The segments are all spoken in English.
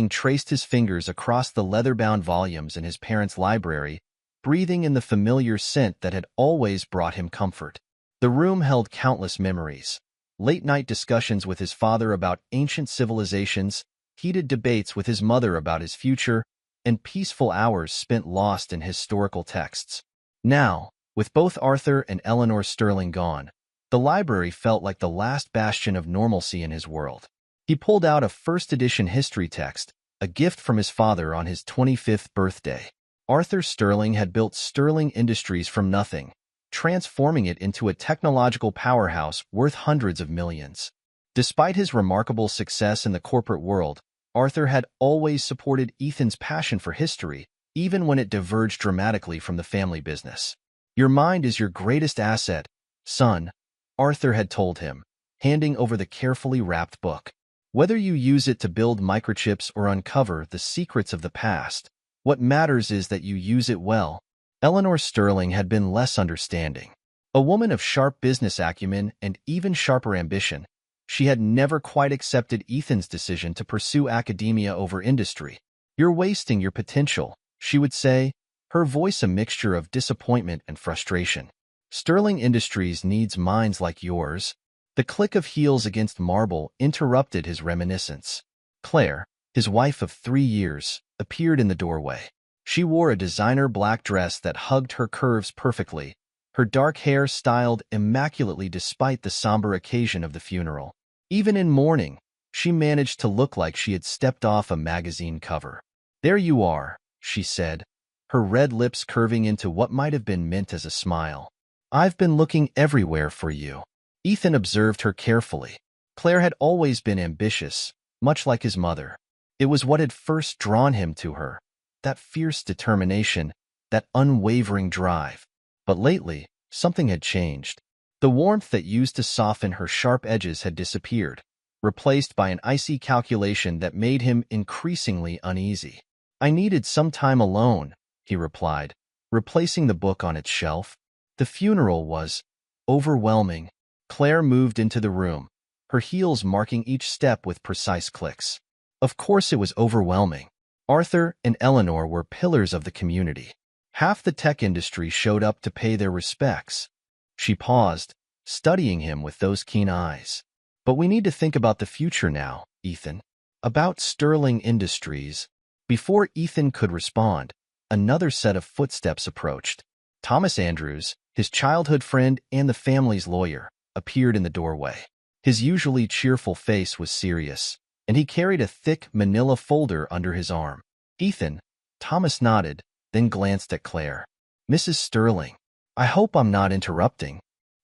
Sterling traced his fingers across the leather-bound volumes in his parents' library, breathing in the familiar scent that had always brought him comfort. The room held countless memories. Late-night discussions with his father about ancient civilizations, heated debates with his mother about his future, and peaceful hours spent lost in historical texts. Now, with both Arthur and Eleanor Sterling gone, the library felt like the last bastion of normalcy in his world. He pulled out a first-edition history text, a gift from his father on his 25th birthday. Arthur Sterling had built Sterling Industries from nothing, transforming it into a technological powerhouse worth hundreds of millions. Despite his remarkable success in the corporate world, Arthur had always supported Ethan's passion for history, even when it diverged dramatically from the family business. "Your mind is your greatest asset, son," Arthur had told him, handing over the carefully wrapped book. "Whether you use it to build microchips or uncover the secrets of the past, what matters is that you use it well." Eleanor Sterling had been less understanding. A woman of sharp business acumen and even sharper ambition, she had never quite accepted Ethan's decision to pursue academia over industry. "You're wasting your potential," she would say, her voice a mixture of disappointment and frustration. "Sterling Industries needs minds like yours." The click of heels against marble interrupted his reminiscence. Claire, his wife of 3 years, appeared in the doorway. She wore a designer black dress that hugged her curves perfectly, her dark hair styled immaculately despite the somber occasion of the funeral. Even in mourning, she managed to look like she had stepped off a magazine cover. "There you are," she said, her red lips curving into what might have been meant as a smile. "I've been looking everywhere for you." Ethan observed her carefully. Claire had always been ambitious, much like his mother. It was what had first drawn him to her, that fierce determination, that unwavering drive. But lately, something had changed. The warmth that used to soften her sharp edges had disappeared, replaced by an icy calculation that made him increasingly uneasy. "I needed some time alone," he replied, replacing the book on its shelf. The funeral was overwhelming. Claire moved into the room, her heels marking each step with precise clicks. Of course it was overwhelming. Arthur and Eleanor were pillars of the community. Half the tech industry showed up to pay their respects. She paused, studying him with those keen eyes. "But we need to think about the future now, Ethan. About Sterling Industries." Before Ethan could respond, another set of footsteps approached. Thomas Andrews, his childhood friend and the family's lawyer, appeared in the doorway. His usually cheerful face was serious, and he carried a thick manila folder under his arm. "Ethan," Thomas nodded, then glanced at Claire. "Mrs. Sterling, I hope I'm not interrupting."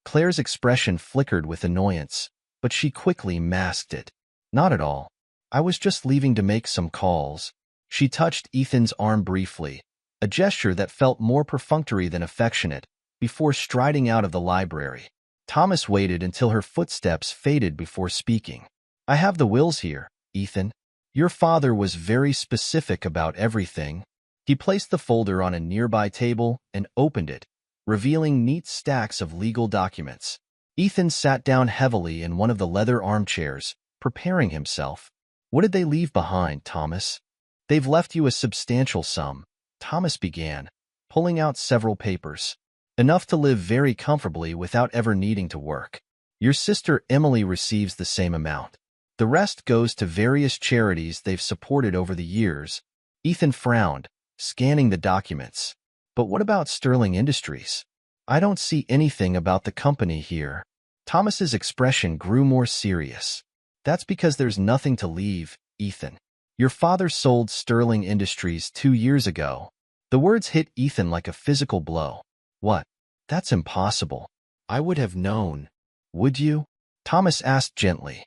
Claire's expression flickered with annoyance, but she quickly masked it. "Not at all. I was just leaving to make some calls." She touched Ethan's arm briefly, a gesture that felt more perfunctory than affectionate, before striding out of the library. Thomas waited until her footsteps faded before speaking. "I have the wills here, Ethan. Your father was very specific about everything." He placed the folder on a nearby table and opened it, revealing neat stacks of legal documents. Ethan sat down heavily in one of the leather armchairs, preparing himself. "What did they leave behind, Thomas?" "They've left you a substantial sum," Thomas began, pulling out several papers. "Enough to live very comfortably without ever needing to work. Your sister Emily receives the same amount. The rest goes to various charities they've supported over the years." Ethan frowned, scanning the documents. "But what about Sterling Industries? I don't see anything about the company here." Thomas's expression grew more serious. "That's because there's nothing to leave, Ethan. Your father sold Sterling Industries 2 years ago." The words hit Ethan like a physical blow. "What? That's impossible. I would have known." "Would you?" Thomas asked gently.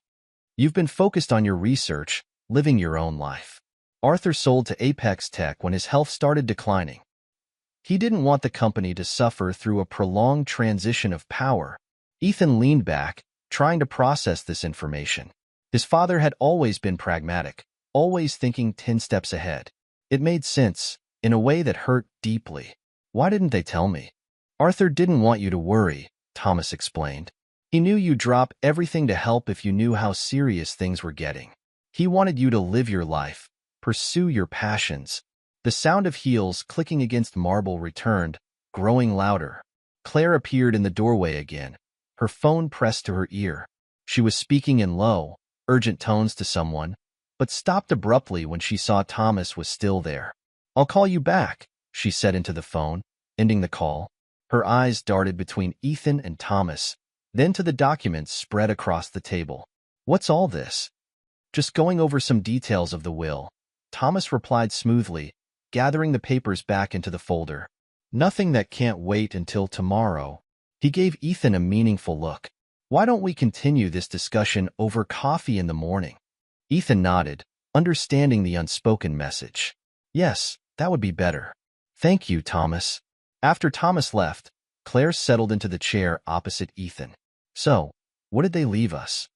"You've been focused on your research, living your own life. Arthur sold to Apex Tech when his health started declining. He didn't want the company to suffer through a prolonged transition of power." Ethan leaned back, trying to process this information. His father had always been pragmatic, always thinking 10 steps ahead. It made sense, in a way that hurt deeply. "Why didn't they tell me?" "Arthur didn't want you to worry," Thomas explained. "He knew you'd drop everything to help if you knew how serious things were getting. He wanted you to live your life, Pursue your passions. The sound of heels clicking against marble returned, growing louder. Claire appeared in the doorway again, her phone pressed to her ear. She was speaking in low, urgent tones to someone, but stopped abruptly when she saw Thomas was still there. "I'll call you back," she said into the phone, ending the call. Her eyes darted between Ethan and Thomas, then to the documents spread across the table. "What's all this?" "Just going over some details of the will," Thomas replied smoothly, gathering the papers back into the folder. "Nothing that can't wait until tomorrow." He gave Ethan a meaningful look. "Why don't we continue this discussion over coffee in the morning?" Ethan nodded, understanding the unspoken message. "Yes, that would be better." "Thank you, Thomas." After Thomas left, Claire settled into the chair opposite Ethan. "So, what did they leave us?"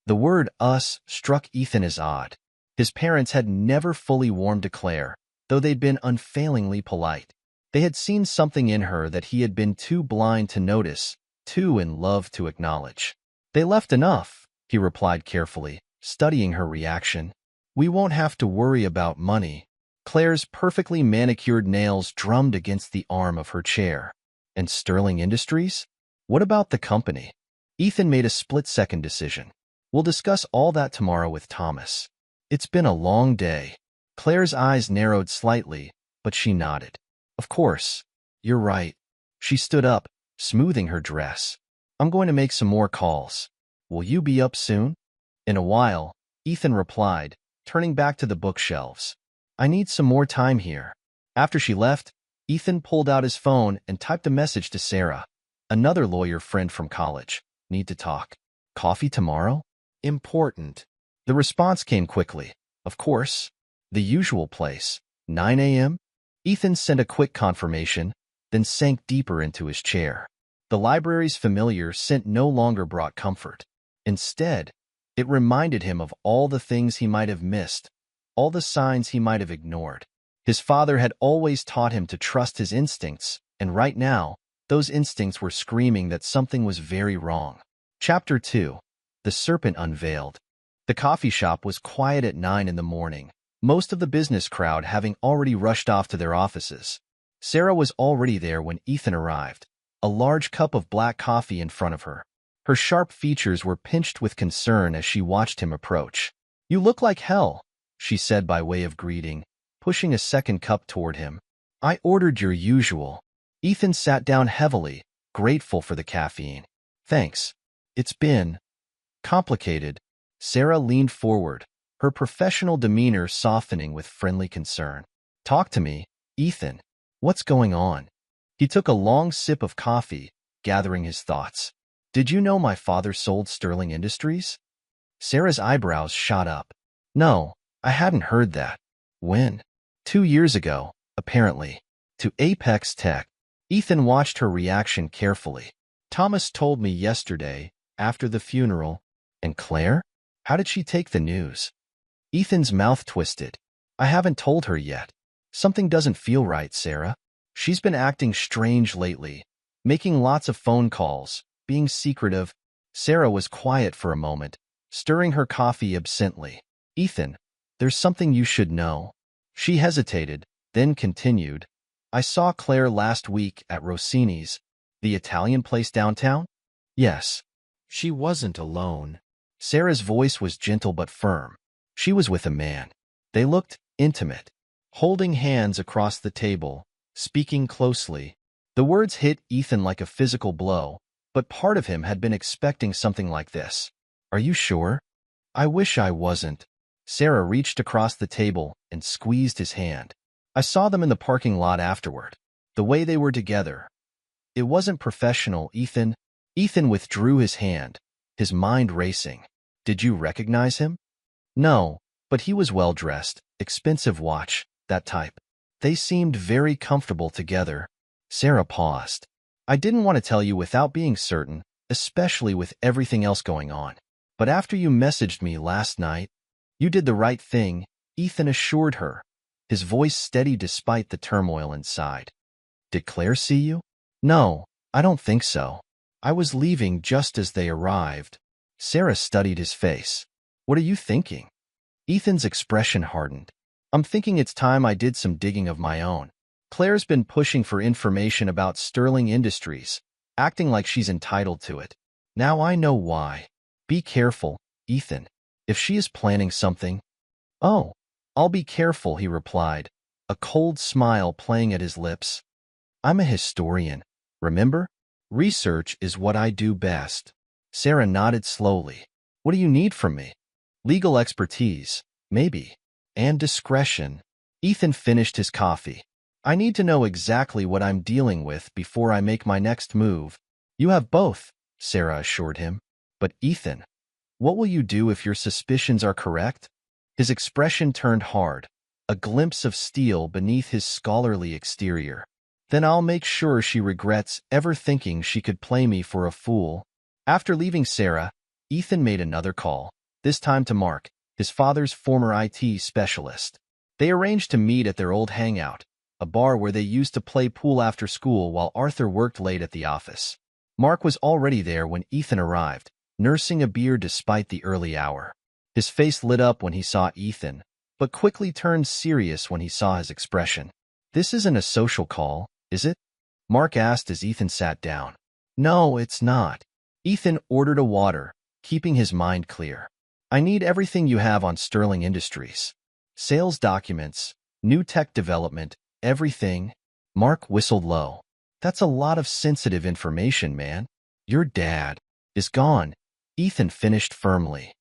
The word us struck Ethan as odd. His parents had never fully warmed to Claire, though they'd been unfailingly polite. They had seen something in her that he had been too blind to notice, too in love to acknowledge. "They left enough," he replied carefully, studying her reaction. "We won't have to worry about money." Claire's perfectly manicured nails drummed against the arm of her chair. "And Sterling Industries? What about the company?" Ethan made a split-second decision. "We'll discuss all that tomorrow with Thomas." "It's been a long day." Claire's eyes narrowed slightly, but she nodded. "Of course. You're right." She stood up, smoothing her dress. "I'm going to make some more calls. Will you be up soon?" "In a while," Ethan replied, turning back to the bookshelves. "I need some more time here." After she left, Ethan pulled out his phone and typed a message to Sarah, another lawyer friend from college. "Need to talk. Coffee tomorrow? Important." The response came quickly. "Of course. The usual place. 9 a.m.? Ethan sent a quick confirmation, then sank deeper into his chair. The library's familiar scent no longer brought comfort. Instead, it reminded him of all the things he might have missed, all the signs he might have ignored. His father had always taught him to trust his instincts, and right now, those instincts were screaming that something was very wrong. Chapter 2. The Serpent Unveiled. The coffee shop was quiet at 9 in the morning, most of the business crowd having already rushed off to their offices. Sarah was already there when Ethan arrived, a large cup of black coffee in front of her. Her sharp features were pinched with concern as she watched him approach. "You look like hell," she said by way of greeting, pushing a second cup toward him. "I ordered your usual." Ethan sat down heavily, grateful for the caffeine. "Thanks. It's been complicated." Sarah leaned forward, her professional demeanor softening with friendly concern. "Talk to me, Ethan. What's going on?" He took a long sip of coffee, gathering his thoughts. "Did you know my father sold Sterling Industries?" Sarah's eyebrows shot up. "No, I hadn't heard that." "When?" 2 years ago, apparently. To Apex Tech." Ethan watched her reaction carefully. "Thomas told me yesterday, after the funeral." "And Claire? How did she take the news?" Ethan's mouth twisted. "I haven't told her yet. Something doesn't feel right, Sarah. She's been acting strange lately, making lots of phone calls, being secretive." Sarah was quiet for a moment, stirring her coffee absently. "Ethan, there's something you should know." She hesitated, then continued. "I saw Claire last week at Rossini's, the Italian place downtown." "Yes." "She wasn't alone." Sarah's voice was gentle but firm. "She was with a man. They looked intimate, holding hands across the table, speaking closely." The words hit Ethan like a physical blow, but part of him had been expecting something like this. "Are you sure?" "I wish I wasn't." Sarah reached across the table and squeezed his hand. "I saw them in the parking lot afterward. The way they were together. It wasn't professional, Ethan." Ethan withdrew his hand, his mind racing. "Did you recognize him?" "No, but he was well-dressed, expensive watch, that type. They seemed very comfortable together." Sarah paused. "I didn't want to tell you without being certain, especially with everything else going on. But after you messaged me last night." "You did the right thing," Ethan assured her, his voice steady despite the turmoil inside. "Did Claire see you?" "No, I don't think so. I was leaving just as they arrived." Sarah studied his face. "What are you thinking?" Ethan's expression hardened. I'm thinking it's time I did some digging of my own. Claire's been pushing for information about Sterling Industries, acting like she's entitled to it. Now I know why. Be careful, Ethan. If she is planning something— Oh, I'll be careful, he replied, a cold smile playing at his lips. I'm a historian, remember? Research is what I do best. Sarah nodded slowly. What do you need from me? Legal expertise, maybe. And discretion. Ethan finished his coffee. I need to know exactly what I'm dealing with before I make my next move. You have both, Sarah assured him. But Ethan, what will you do if your suspicions are correct? His expression turned hard, a glimpse of steel beneath his scholarly exterior. Then I'll make sure she regrets ever thinking she could play me for a fool. After leaving Sarah, Ethan made another call, this time to Mark, his father's former IT specialist. They arranged to meet at their old hangout, a bar where they used to play pool after school while Arthur worked late at the office. Mark was already there when Ethan arrived, nursing a beer despite the early hour. His face lit up when he saw Ethan, but quickly turned serious when he saw his expression. This isn't a social call, is it? Mark asked as Ethan sat down. No, it's not. Ethan ordered a water, keeping his mind clear. I need everything you have on Sterling Industries. Sales documents, new tech development, everything. Mark whistled low. That's a lot of sensitive information, man. Your dad is gone, Ethan finished firmly.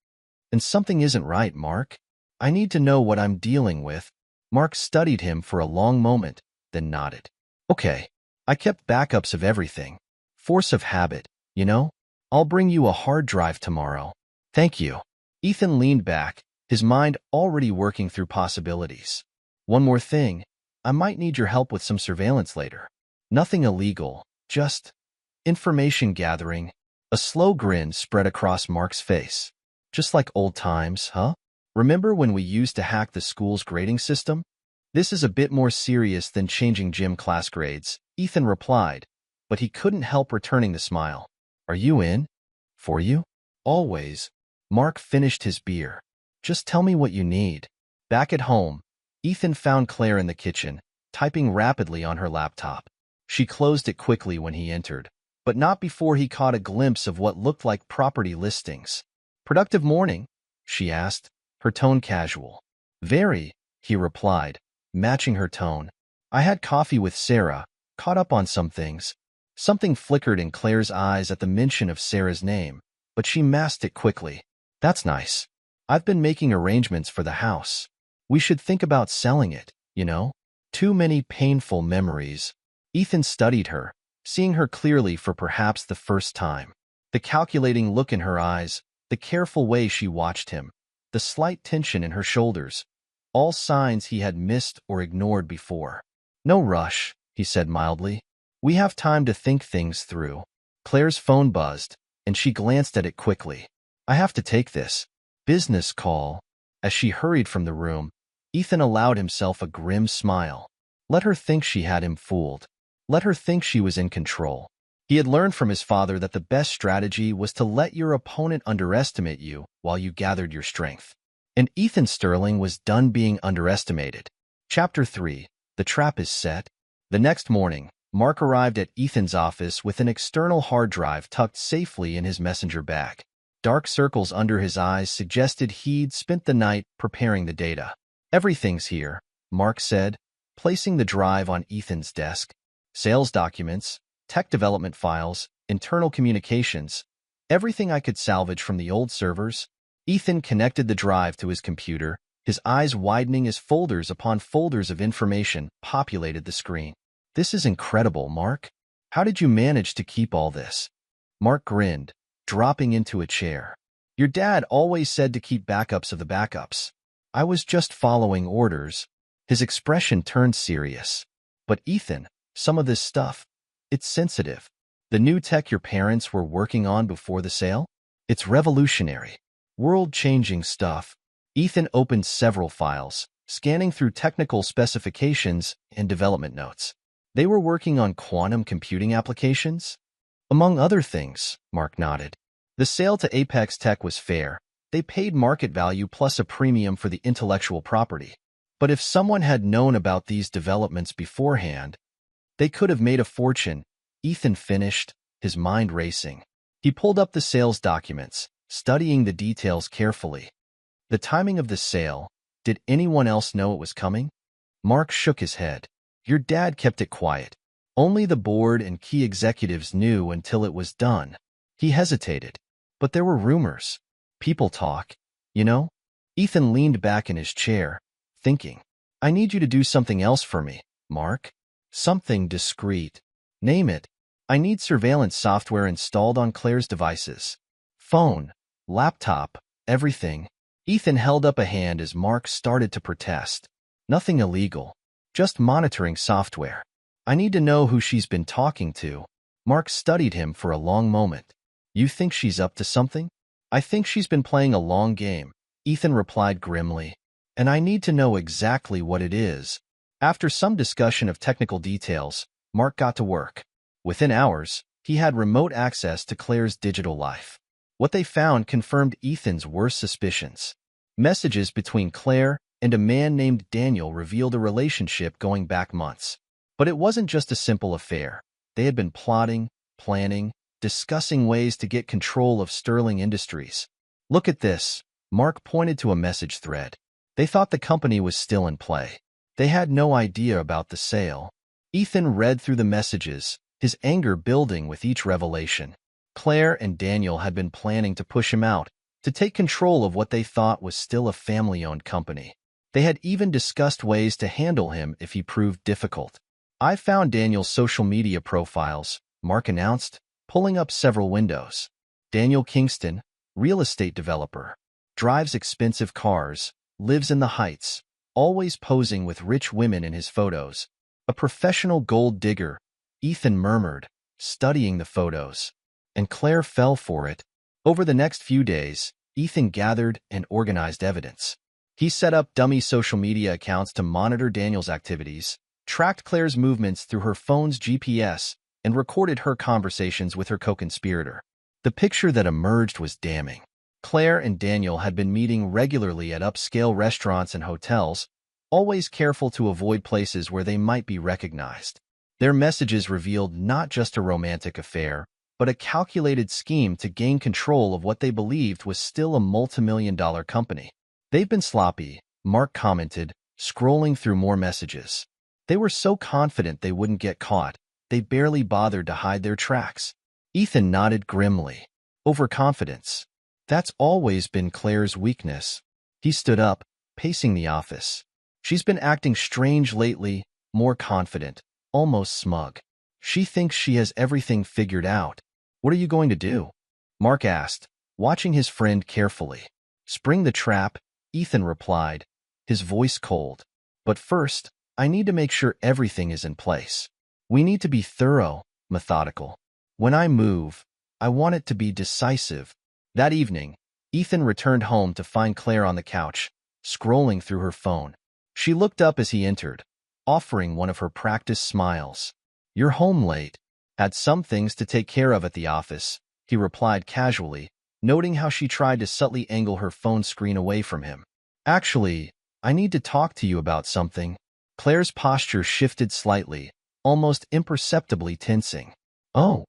And something isn't right, Mark. I need to know what I'm dealing with. Mark studied him for a long moment, then nodded. Okay, I kept backups of everything. Force of habit, you know? I'll bring you a hard drive tomorrow. Thank you. Ethan leaned back, his mind already working through possibilities. One more thing, I might need your help with some surveillance later. Nothing illegal, just information gathering. A slow grin spread across Mark's face. Just like old times, huh? Remember when we used to hack the school's grading system? This is a bit more serious than changing gym class grades, Ethan replied, but he couldn't help returning the smile. Are you in? For you? Always. Mark finished his beer. Just tell me what you need. Back at home, Ethan found Claire in the kitchen, typing rapidly on her laptop. She closed it quickly when he entered, but not before he caught a glimpse of what looked like property listings. Productive morning? She asked, her tone casual. Very, he replied, matching her tone. I had coffee with Sarah, caught up on some things. Something flickered in Claire's eyes at the mention of Sarah's name, but she masked it quickly. That's nice. I've been making arrangements for the house. We should think about selling it, you know? Too many painful memories. Ethan studied her, seeing her clearly for perhaps the first time. The calculating look in her eyes, the careful way she watched him, the slight tension in her shoulders, all signs he had missed or ignored before. No rush, he said mildly. We have time to think things through. Claire's phone buzzed, and she glanced at it quickly. I have to take this business call. As she hurried from the room, Ethan allowed himself a grim smile. Let her think she had him fooled. Let her think she was in control. He had learned from his father that the best strategy was to let your opponent underestimate you while you gathered your strength. And Ethan Sterling was done being underestimated. Chapter 3. The trap is set. The next morning, Mark arrived at Ethan's office with an external hard drive tucked safely in his messenger bag. Dark circles under his eyes suggested he'd spent the night preparing the data. Everything's here, Mark said, placing the drive on Ethan's desk. Sales documents, tech development files, internal communications, everything I could salvage from the old servers. Ethan connected the drive to his computer, his eyes widening as folders upon folders of information populated the screen. This is incredible, Mark. How did you manage to keep all this? Mark grinned, dropping into a chair. Your dad always said to keep backups of the backups. I was just following orders. His expression turned serious. But Ethan, some of this stuff, it's sensitive. The new tech your parents were working on before the sale? It's revolutionary, world-changing stuff. Ethan opened several files, scanning through technical specifications and development notes. They were working on quantum computing applications? Among other things, Mark nodded. The sale to Apex Tech was fair. They paid market value plus a premium for the intellectual property. But if someone had known about these developments beforehand, they could have made a fortune. Ethan finished, his mind racing. He pulled up the sales documents, studying the details carefully. The timing of the sale, did anyone else know it was coming? Mark shook his head. Your dad kept it quiet. Only the board and key executives knew until it was done. He hesitated. But there were rumors. People talk, you know? Ethan leaned back in his chair, thinking. I need you to do something else for me, Mark. Something discreet. Name it. I need surveillance software installed on Claire's devices. Phone, laptop, everything. Ethan held up a hand as Mark started to protest. Nothing illegal. Just monitoring software. I need to know who she's been talking to. Mark studied him for a long moment. You think she's up to something? I think she's been playing a long game, Ethan replied grimly. And I need to know exactly what it is. After some discussion of technical details, Mark got to work. Within hours, he had remote access to Claire's digital life. What they found confirmed Ethan's worst suspicions. Messages between Claire and a man named Daniel revealed a relationship going back months. But it wasn't just a simple affair. They had been plotting, planning, discussing ways to get control of Sterling Industries. Look at this. Mark pointed to a message thread. They thought the company was still in play. They had no idea about the sale. Ethan read through the messages, his anger building with each revelation. Claire and Daniel had been planning to push him out, to take control of what they thought was still a family-owned company. They had even discussed ways to handle him if he proved difficult. I found Daniel's social media profiles, Mark announced, pulling up several windows. Daniel Kingston, real estate developer, drives expensive cars, lives in the Heights, always posing with rich women in his photos. A professional gold digger, Ethan murmured, studying the photos. And Claire fell for it. Over the next few days, Ethan gathered and organized evidence. He set up dummy social media accounts to monitor Daniel's activities, tracked Claire's movements through her phone's GPS, and recorded her conversations with her co-conspirator. The picture that emerged was damning. Claire and Daniel had been meeting regularly at upscale restaurants and hotels, always careful to avoid places where they might be recognized. Their messages revealed not just a romantic affair, but a calculated scheme to gain control of what they believed was still a multimillion-dollar company. They've been sloppy, Mark commented, scrolling through more messages. They were so confident they wouldn't get caught, they barely bothered to hide their tracks. Ethan nodded grimly. Overconfidence. That's always been Claire's weakness. He stood up, pacing the office. She's been acting strange lately, more confident, almost smug. She thinks she has everything figured out. What are you going to do? Mark asked, watching his friend carefully. Spring the trap, Ethan replied, his voice cold. But first, I need to make sure everything is in place. We need to be thorough, methodical. When I move, I want it to be decisive. That evening, Ethan returned home to find Claire on the couch, scrolling through her phone. She looked up as he entered, offering one of her practiced smiles. You're home late. Had some things to take care of at the office, he replied casually, noting how she tried to subtly angle her phone screen away from him. Actually, I need to talk to you about something. Claire's posture shifted slightly, almost imperceptibly tensing. Oh,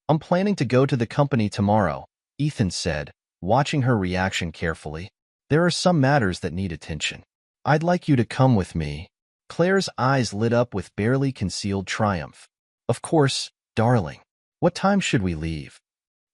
I'm planning to go to the company tomorrow, Ethan said, watching her reaction carefully. There are some matters that need attention. I'd like you to come with me. Claire's eyes lit up with barely concealed triumph. Of course, darling. What time should we leave?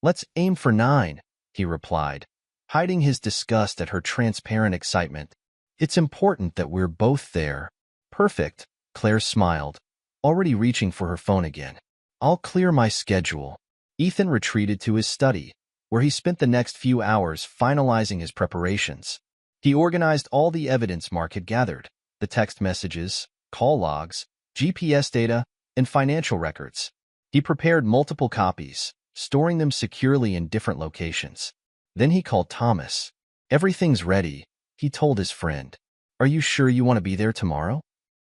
Let's aim for 9, he replied, hiding his disgust at her transparent excitement. It's important that we're both there. Perfect, Claire smiled, already reaching for her phone again. I'll clear my schedule. Ethan retreated to his study, where he spent the next few hours finalizing his preparations. He organized all the evidence Mark had gathered, the text messages, call logs, GPS data, and financial records. He prepared multiple copies, storing them securely in different locations. Then he called Thomas. Everything's ready, he told his friend. Are you sure you want to be there tomorrow?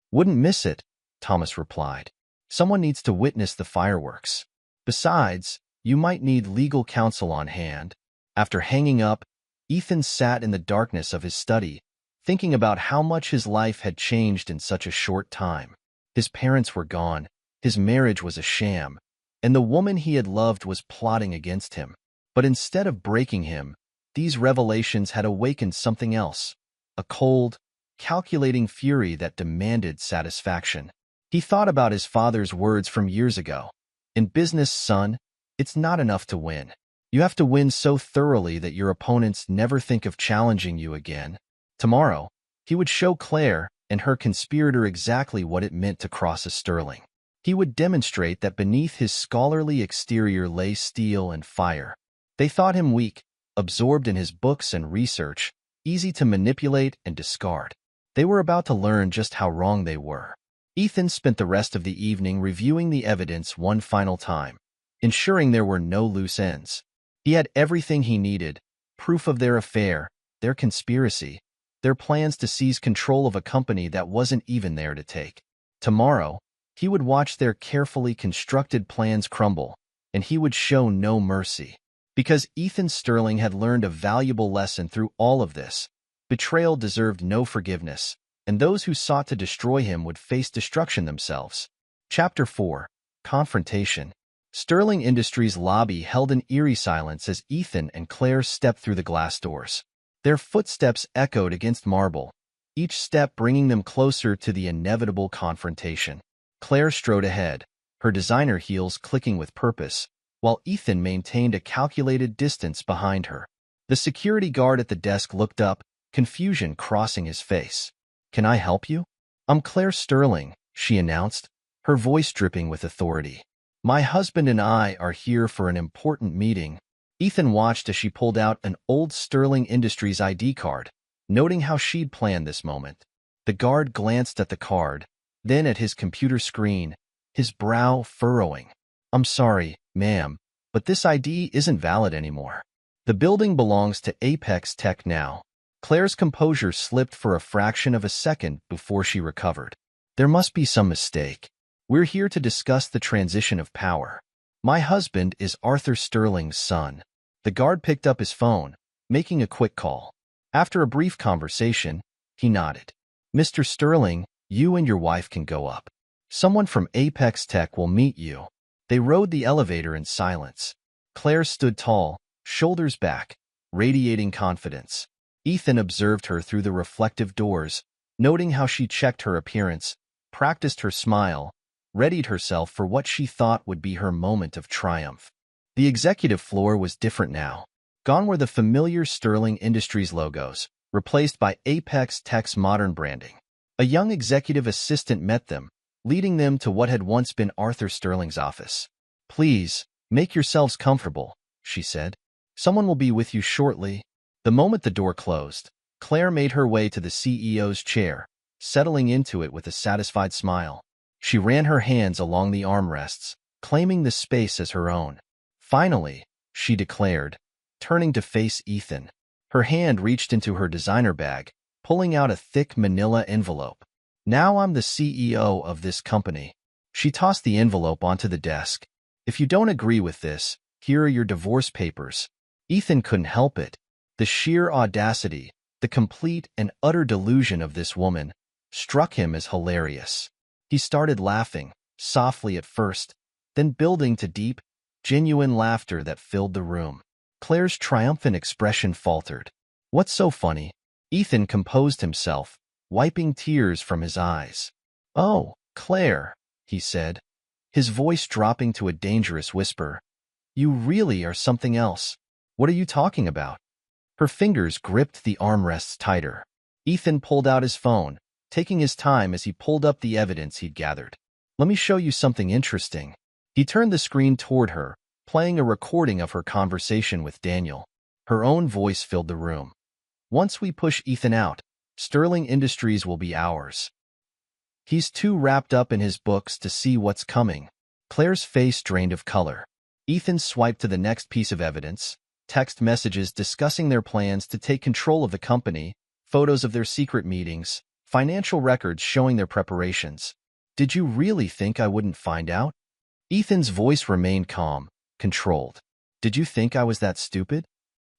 Wouldn't miss it, Thomas replied. Someone needs to witness the fireworks. Besides, you might need legal counsel on hand. After hanging up, Ethan sat in the darkness of his study, thinking about how much his life had changed in such a short time. His parents were gone, his marriage was a sham, and the woman he had loved was plotting against him. But instead of breaking him, these revelations had awakened something else, a cold, calculating fury that demanded satisfaction. He thought about his father's words from years ago. In business, son, it's not enough to win. You have to win so thoroughly that your opponents never think of challenging you again. Tomorrow, he would show Claire and her conspirator exactly what it meant to cross a Sterling. He would demonstrate that beneath his scholarly exterior lay steel and fire. They thought him weak, absorbed in his books and research, easy to manipulate and discard. They were about to learn just how wrong they were. Ethan spent the rest of the evening reviewing the evidence one final time, ensuring there were no loose ends. He had everything he needed: proof of their affair, their conspiracy, their plans to seize control of a company that wasn't even there to take. Tomorrow, he would watch their carefully constructed plans crumble, and he would show no mercy. Because Ethan Sterling had learned a valuable lesson through all of this, betrayal deserved no forgiveness, and those who sought to destroy him would face destruction themselves. Chapter 4. Confrontation. Sterling Industries' lobby held an eerie silence as Ethan and Claire stepped through the glass doors. Their footsteps echoed against marble, each step bringing them closer to the inevitable confrontation. Claire strode ahead, her designer heels clicking with purpose, while Ethan maintained a calculated distance behind her. The security guard at the desk looked up, confusion crossing his face. "Can I help you?" "I'm Claire Sterling," she announced, her voice dripping with authority. "My husband and I are here for an important meeting." Ethan watched as she pulled out an old Sterling Industries ID card, noting how she'd planned this moment. The guard glanced at the card, then at his computer screen, his brow furrowing. "I'm sorry, ma'am, but this ID isn't valid anymore. The building belongs to Apex Tech now." Claire's composure slipped for a fraction of a second before she recovered. "There must be some mistake. We're here to discuss the transition of power. My husband is Arthur Sterling's son." The guard picked up his phone, making a quick call. After a brief conversation, he nodded. "Mr. Sterling, you and your wife can go up. Someone from Apex Tech will meet you." They rode the elevator in silence. Claire stood tall, shoulders back, radiating confidence. Ethan observed her through the reflective doors, noting how she checked her appearance, practiced her smile, readied herself for what she thought would be her moment of triumph. The executive floor was different now. Gone were the familiar Sterling Industries logos, replaced by Apex Tech's modern branding. A young executive assistant met them, leading them to what had once been Arthur Sterling's office. "Please, make yourselves comfortable," she said. "Someone will be with you shortly." The moment the door closed, Claire made her way to the CEO's chair, settling into it with a satisfied smile. She ran her hands along the armrests, claiming the space as her own. "Finally," she declared, turning to face Ethan. Her hand reached into her designer bag, pulling out a thick manila envelope. "Now I'm the CEO of this company." She tossed the envelope onto the desk. "If you don't agree with this, here are your divorce papers." Ethan couldn't help it. The sheer audacity, the complete and utter delusion of this woman, struck him as hilarious. He started laughing, softly at first, then building to deep, genuine laughter that filled the room. Claire's triumphant expression faltered. "What's so funny?" Ethan composed himself, wiping tears from his eyes. "Oh, Claire," he said, his voice dropping to a dangerous whisper. "You really are something else. What are you talking about?" Her fingers gripped the armrests tighter. Ethan pulled out his phone, taking his time as he pulled up the evidence he'd gathered. "Let me show you something interesting." He turned the screen toward her, playing a recording of her conversation with Daniel. Her own voice filled the room. "Once we push Ethan out, Sterling Industries will be ours. He's too wrapped up in his books to see what's coming." Claire's face drained of color. Ethan swiped to the next piece of evidence, text messages discussing their plans to take control of the company, photos of their secret meetings, financial records showing their preparations. "Did you really think I wouldn't find out?" Ethan's voice remained calm, controlled. "Did you think I was that stupid?"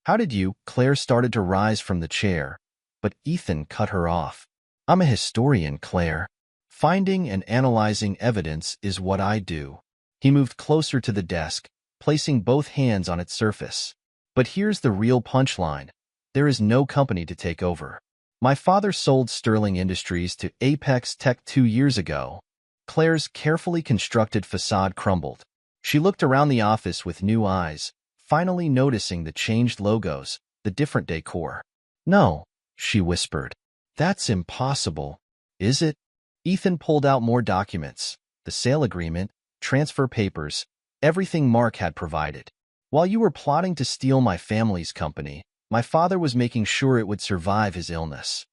"How did you?" Claire started to rise from the chair, but Ethan cut her off. I'm a historian, Claire. Finding and analyzing evidence is what I do. He moved closer to the desk, placing both hands on its surface. But here's the real punchline. There is no company to take over. My father sold Sterling Industries to Apex Tech 2 years ago. Claire's carefully constructed facade crumbled. She looked around the office with new eyes, finally noticing the changed logos, the different decor. No, she whispered. That's impossible. Is it? Ethan pulled out more documents, the sale agreement, transfer papers, everything Mark had provided. While you were plotting to steal my family's company, my father was making sure it would survive his illness.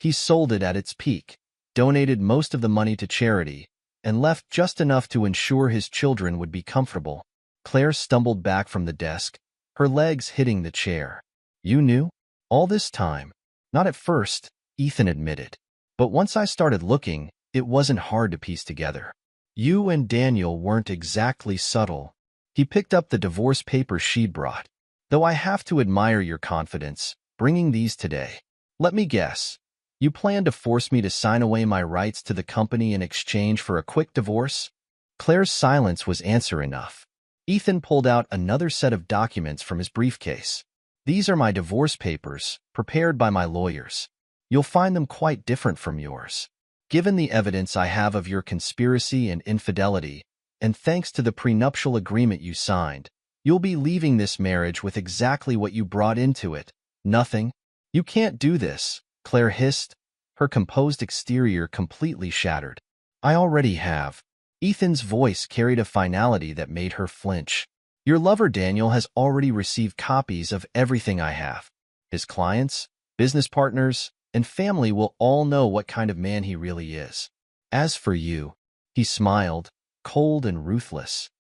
He sold it at its peak, donated most of the money to charity, and left just enough to ensure his children would be comfortable. Claire stumbled back from the desk, her legs hitting the chair. You knew? All this time? Not at first, Ethan admitted. But once I started looking, it wasn't hard to piece together. You and Daniel weren't exactly subtle. He picked up the divorce papers she'd brought. Though I have to admire your confidence, bringing these today. Let me guess. You plan to force me to sign away my rights to the company in exchange for a quick divorce? Claire's silence was answer enough. Ethan pulled out another set of documents from his briefcase. These are my divorce papers, prepared by my lawyers. You'll find them quite different from yours. Given the evidence I have of your conspiracy and infidelity, and thanks to the prenuptial agreement you signed, you'll be leaving this marriage with exactly what you brought into it. Nothing. You can't do this, Claire hissed, her composed exterior completely shattered. I already have. Ethan's voice carried a finality that made her flinch. Your lover Daniel has already received copies of everything I have. His clients, business partners, and family will all know what kind of man he really is. As for you, he smiled, cold and ruthless.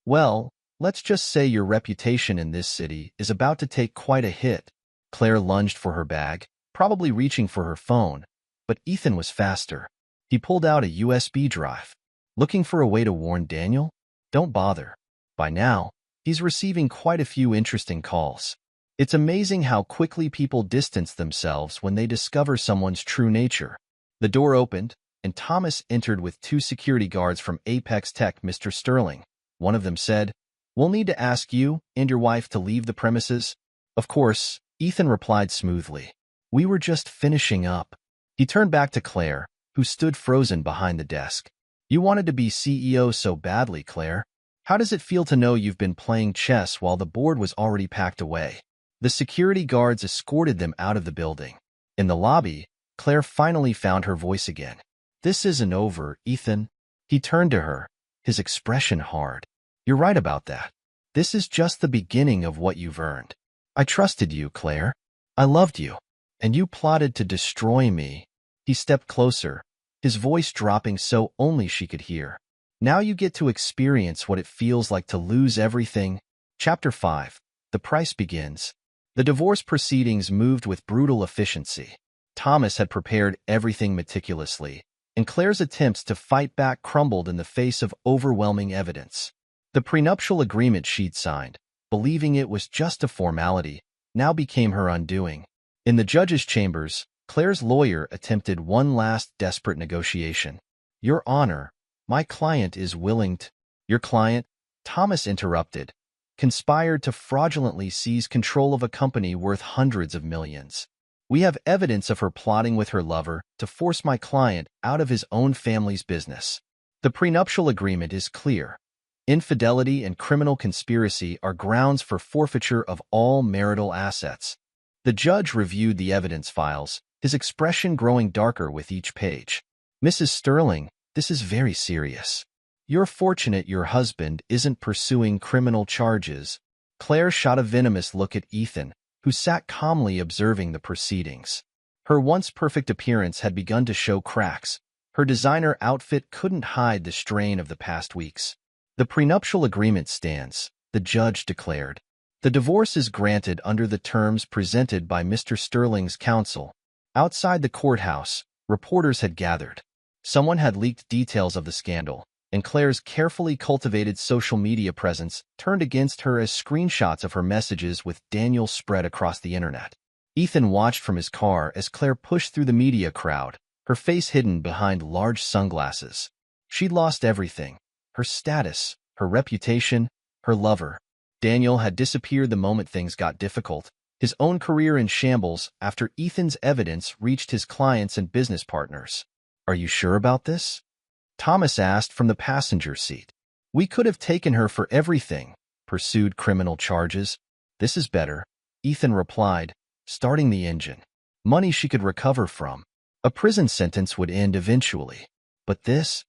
Well, let's just say your reputation in this city is about to take quite a hit. Claire lunged for her bag, probably reaching for her phone, but Ethan was faster. He pulled out a USB drive. Looking for a way to warn Daniel? Don't bother. By now, he's receiving quite a few interesting calls. It's amazing how quickly people distance themselves when they discover someone's true nature. The door opened, and Thomas entered with 2 security guards from Apex Tech, Mr. Sterling. One of them said, "We'll need to ask you and your wife to leave the premises." Of course, Ethan replied smoothly. We were just finishing up. He turned back to Claire, who stood frozen behind the desk. You wanted to be CEO so badly, Claire. How does it feel to know you've been playing chess while the board was already packed away? The security guards escorted them out of the building. In the lobby, Claire finally found her voice again. This isn't over, Ethan. He turned to her, his expression hard. You're right about that. This is just the beginning of what you've earned. I trusted you, Claire. I loved you. And you plotted to destroy me. He stepped closer, his voice dropping so only she could hear. Now you get to experience what it feels like to lose everything. Chapter 5. The price begins. The divorce proceedings moved with brutal efficiency. Thomas had prepared everything meticulously, and Claire's attempts to fight back crumbled in the face of overwhelming evidence. The prenuptial agreement she'd signed, believing it was just a formality, now became her undoing. In the judge's chambers, Claire's lawyer attempted one last desperate negotiation. Your Honor, my client is willing to— Your client? Thomas interrupted. Conspired to fraudulently seize control of a company worth hundreds of millions. We have evidence of her plotting with her lover to force my client out of his own family's business. The prenuptial agreement is clear. Infidelity and criminal conspiracy are grounds for forfeiture of all marital assets. The judge reviewed the evidence files, his expression growing darker with each page. Mrs. Sterling, this is very serious. You're fortunate your husband isn't pursuing criminal charges. Claire shot a venomous look at Ethan, who sat calmly observing the proceedings. Her once perfect appearance had begun to show cracks. Her designer outfit couldn't hide the strain of the past weeks. The prenuptial agreement stands, the judge declared. The divorce is granted under the terms presented by Mr. Sterling's counsel. Outside the courthouse, reporters had gathered. Someone had leaked details of the scandal, and Claire's carefully cultivated social media presence turned against her as screenshots of her messages with Daniel spread across the internet. Ethan watched from his car as Claire pushed through the media crowd, her face hidden behind large sunglasses. She'd lost everything: her status, her reputation, her lover. Daniel had disappeared the moment things got difficult, his own career in shambles after Ethan's evidence reached his clients and business partners. "Are you sure about this?" Thomas asked from the passenger seat. "We could have taken her for everything," pursued criminal charges. "This is better," Ethan replied, starting the engine. "Money she could recover from. A prison sentence would end eventually. But this?"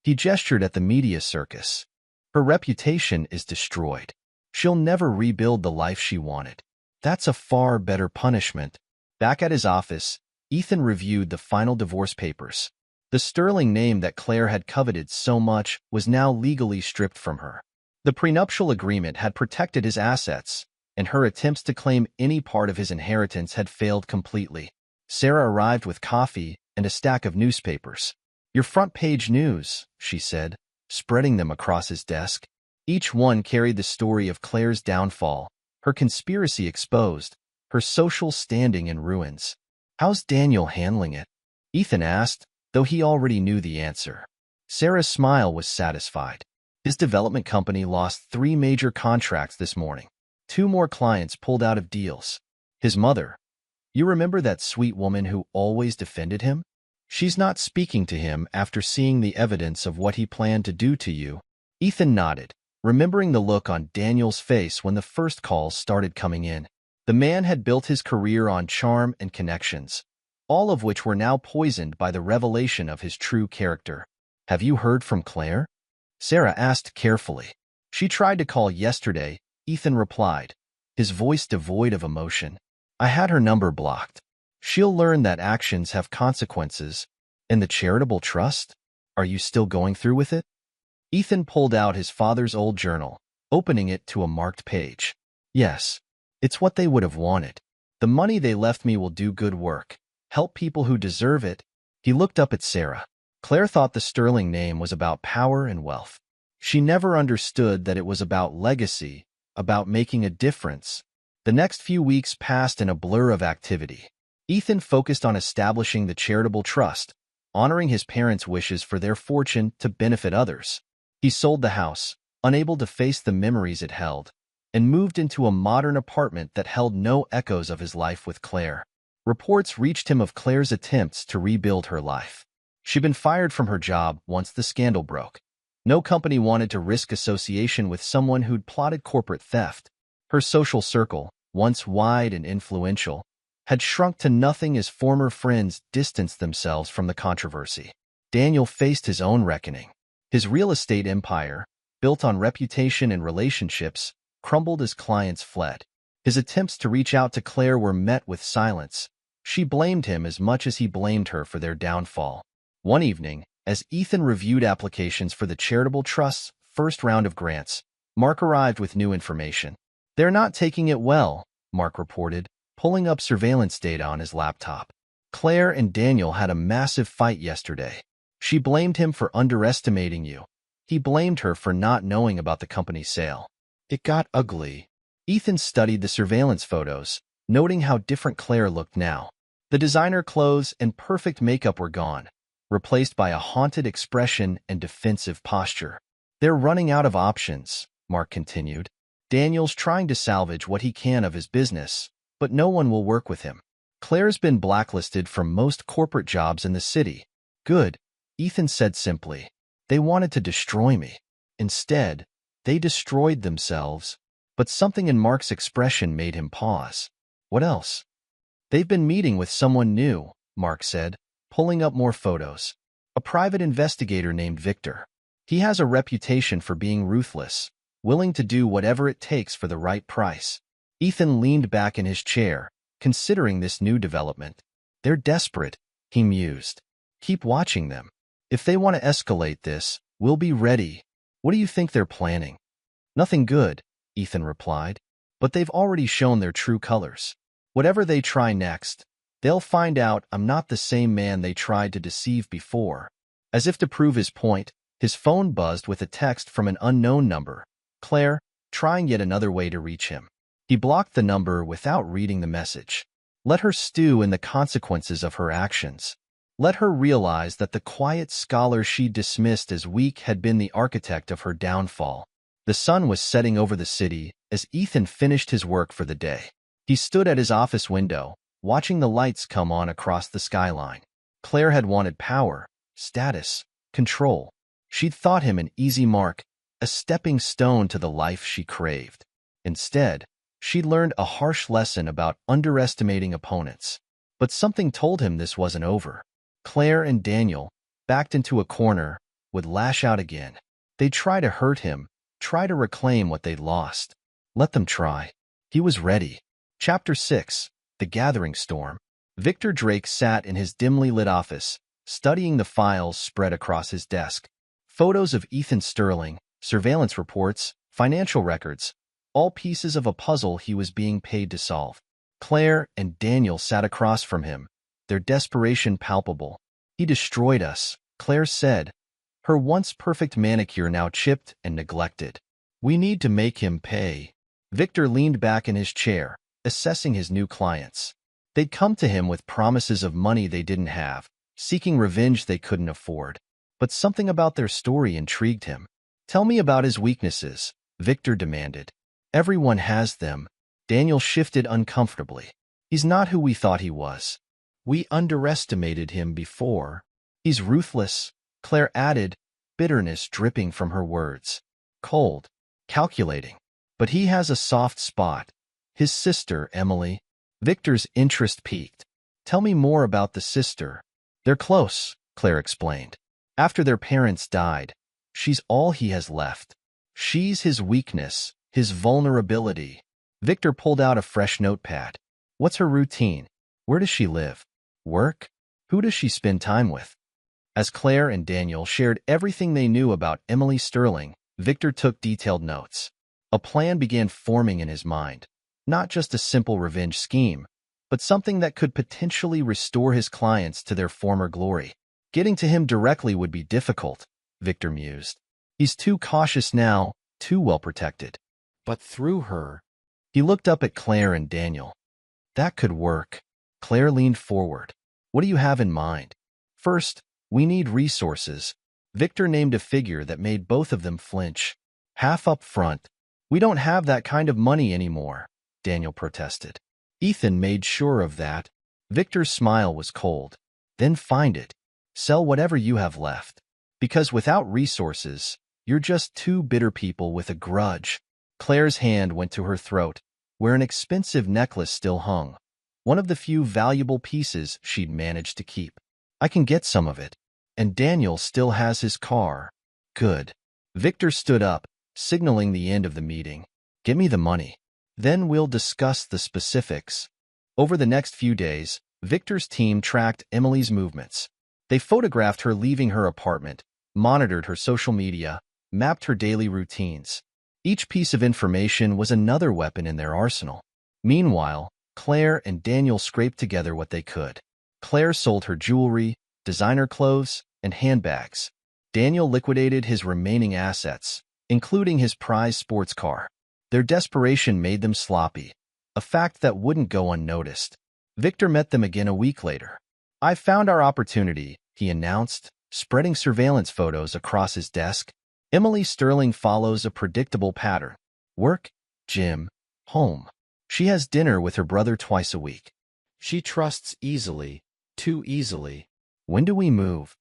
He gestured at the media circus. "Her reputation is destroyed. She'll never rebuild the life she wanted. That's a far better punishment." Back at his office, Ethan reviewed the final divorce papers. The sterling name that Claire had coveted so much was now legally stripped from her. The prenuptial agreement had protected his assets, and her attempts to claim any part of his inheritance had failed completely. Sarah arrived with coffee and a stack of newspapers. "Your front-page news," she said, spreading them across his desk. Each one carried the story of Claire's downfall, her conspiracy exposed, her social standing in ruins. "How's Daniel handling it?" Ethan asked, though he already knew the answer. Sarah's smile was satisfied. His development company lost 3 major contracts this morning. 2 more clients pulled out of deals. His mother, "You remember that sweet woman who always defended him? She's not speaking to him after seeing the evidence of what he planned to do to you." Ethan nodded, remembering the look on Daniel's face when the first calls started coming in. The man had built his career on charm and connections, all of which were now poisoned by the revelation of his true character. "Have you heard from Claire?" Sarah asked carefully. "She tried to call yesterday," Ethan replied, his voice devoid of emotion. "I had her number blocked. She'll learn that actions have consequences." "And the charitable trust? Are you still going through with it?" Ethan pulled out his father's old journal, opening it to a marked page. "Yes, it's what they would have wanted. The money they left me will do good work, help people who deserve it." He looked up at Sarah. Claire thought the sterling name was about power and wealth. She never understood that it was about legacy, about making a difference. The next few weeks passed in a blur of activity. Ethan focused on establishing the charitable trust, honoring his parents' wishes for their fortune to benefit others. He sold the house, unable to face the memories it held, and moved into a modern apartment that held no echoes of his life with Claire. Reports reached him of Claire's attempts to rebuild her life. She'd been fired from her job once the scandal broke. No company wanted to risk association with someone who'd plotted corporate theft. Her social circle, once wide and influential, had shrunk to nothing as former friends distanced themselves from the controversy. Daniel faced his own reckoning. His real estate empire, built on reputation and relationships, crumbled as clients fled. His attempts to reach out to Claire were met with silence. She blamed him as much as he blamed her for their downfall. One evening, as Ethan reviewed applications for the charitable trust's first round of grants, Mark arrived with new information. "They're not taking it well," Mark reported, pulling up surveillance data on his laptop. "Claire and Daniel had a massive fight yesterday. She blamed him for underestimating you. He blamed her for not knowing about the company's sale. It got ugly." Ethan studied the surveillance photos, noting how different Claire looked now. The designer clothes and perfect makeup were gone, replaced by a haunted expression and defensive posture. "They're running out of options," Mark continued. "Daniel's trying to salvage what he can of his business, but no one will work with him. Claire's been blacklisted from most corporate jobs in the city." "Good," Ethan said simply. "They wanted to destroy me. Instead, they destroyed themselves." But something in Mark's expression made him pause. "What else?" "They've been meeting with someone new," Mark said, pulling up more photos. "A private investigator named Victor. He has a reputation for being ruthless, willing to do whatever it takes for the right price." Ethan leaned back in his chair, considering this new development. "They're desperate," he mused. "Keep watching them. If they want to escalate this, we'll be ready." "What do you think they're planning?" "Nothing good," Ethan replied. "But they've already shown their true colors. Whatever they try next, they'll find out I'm not the same man they tried to deceive before." As if to prove his point, his phone buzzed with a text from an unknown number. Claire, trying yet another way to reach him. He blocked the number without reading the message. Let her stew in the consequences of her actions. Let her realize that the quiet scholar she dismissed as weak had been the architect of her downfall. The sun was setting over the city as Ethan finished his work for the day. He stood at his office window, watching the lights come on across the skyline. Claire had wanted power, status, control. She'd thought him an easy mark, a stepping stone to the life she craved. Instead, she'd learned a harsh lesson about underestimating opponents. But something told him this wasn't over. Claire and Daniel, backed into a corner, would lash out again. They'd try to hurt him, try to reclaim what they'd lost. Let them try. He was ready. Chapter 6. The Gathering Storm. Victor Drake sat in his dimly lit office, studying the files spread across his desk. Photos of Ethan Sterling, surveillance reports, financial records, all pieces of a puzzle he was being paid to solve. Claire and Daniel sat across from him, their desperation palpable. "He destroyed us," Claire said, her once perfect manicure now chipped and neglected. "We need to make him pay." Victor leaned back in his chair, assessing his new clients. They'd come to him with promises of money they didn't have, seeking revenge they couldn't afford. But something about their story intrigued him. "Tell me about his weaknesses," Victor demanded. "Everyone has them." Daniel shifted uncomfortably. "He's not who we thought he was. We underestimated him before." "He's ruthless," Claire added, bitterness dripping from her words. "Cold, calculating. But he has a soft spot. His sister, Emily." Victor's interest peaked. "Tell me more about the sister." "They're close," Claire explained. "After their parents died, she's all he has left. She's his weakness, his vulnerability." Victor pulled out a fresh notepad. "What's her routine? Where does she live? Work? Who does she spend time with?" As Claire and Daniel shared everything they knew about Emily Sterling, Victor took detailed notes. A plan began forming in his mind. Not just a simple revenge scheme, but something that could potentially restore his clients to their former glory. Getting to him directly would be difficult, Victor mused. He's too cautious now, too well protected. But through her... He looked up at Claire and Daniel. "That could work." Claire leaned forward. "What do you have in mind?" "First, we need resources." Victor named a figure that made both of them flinch. "Half up front." "We don't have that kind of money anymore," Daniel protested. Ethan made sure of that. Victor's smile was cold. "Then find it. Sell whatever you have left. Because without resources, you're just two bitter people with a grudge." Claire's hand went to her throat, where an expensive necklace still hung, one of the few valuable pieces she'd managed to keep. "I can get some of it. And Daniel still has his car." "Good." Victor stood up, signaling the end of the meeting. "Get me the money. Then we'll discuss the specifics." Over the next few days, Victor's team tracked Emily's movements. They photographed her leaving her apartment, monitored her social media, mapped her daily routines. Each piece of information was another weapon in their arsenal. Meanwhile, Claire and Daniel scraped together what they could. Claire sold her jewelry, designer clothes, and handbags. Daniel liquidated his remaining assets, including his prized sports car. Their desperation made them sloppy, a fact that wouldn't go unnoticed. Victor met them again a week later. "I found our opportunity," he announced, spreading surveillance photos across his desk. Emily Sterling follows a predictable pattern. Work, gym, home. She has dinner with her brother twice a week. She trusts easily, too easily. "When do we move?"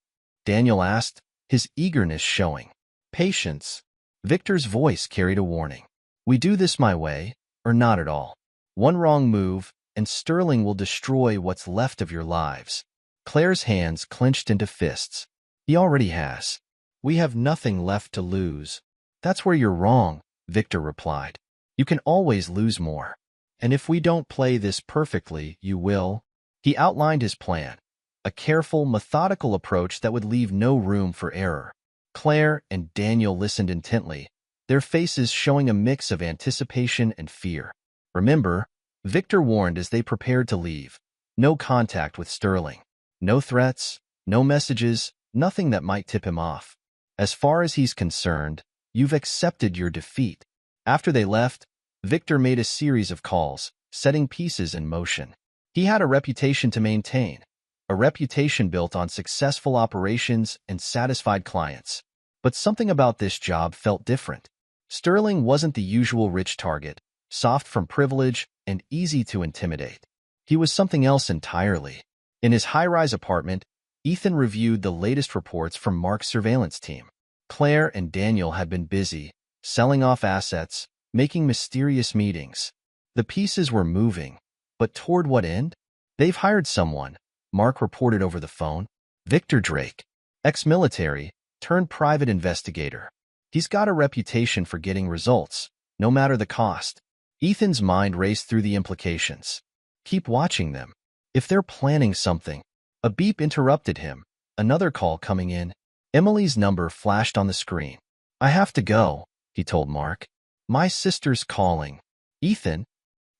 Daniel asked, his eagerness showing. "Patience." Victor's voice carried a warning. "We do this my way, or not at all. One wrong move, and Sterling will destroy what's left of your lives." Claire's hands clenched into fists. "He already has. We have nothing left to lose." "That's where you're wrong," Victor replied. "You can always lose more. And if we don't play this perfectly, you will." He outlined his plan, a careful, methodical approach that would leave no room for error. Claire and Daniel listened intently, their faces showing a mix of anticipation and fear. "Remember," Victor warned as they prepared to leave, "no contact with Sterling. No threats, no messages, nothing that might tip him off. As far as he's concerned, you've accepted your defeat." After they left, Victor made a series of calls, setting pieces in motion. He had a reputation to maintain, a reputation built on successful operations and satisfied clients. But something about this job felt different. Sterling wasn't the usual rich target, soft from privilege and easy to intimidate. He was something else entirely. In his high-rise apartment, Ethan reviewed the latest reports from Mark's surveillance team. Claire and Daniel had been busy, selling off assets, making mysterious meetings. The pieces were moving, but toward what end? They've hired someone, Mark reported over the phone. Victor Drake, ex-military, turned private investigator. He's got a reputation for getting results, no matter the cost. Ethan's mind raced through the implications. Keep watching them. If they're planning something. A beep interrupted him, another call coming in. Emily's number flashed on the screen. I have to go, he told Mark. My sister's calling. Ethan?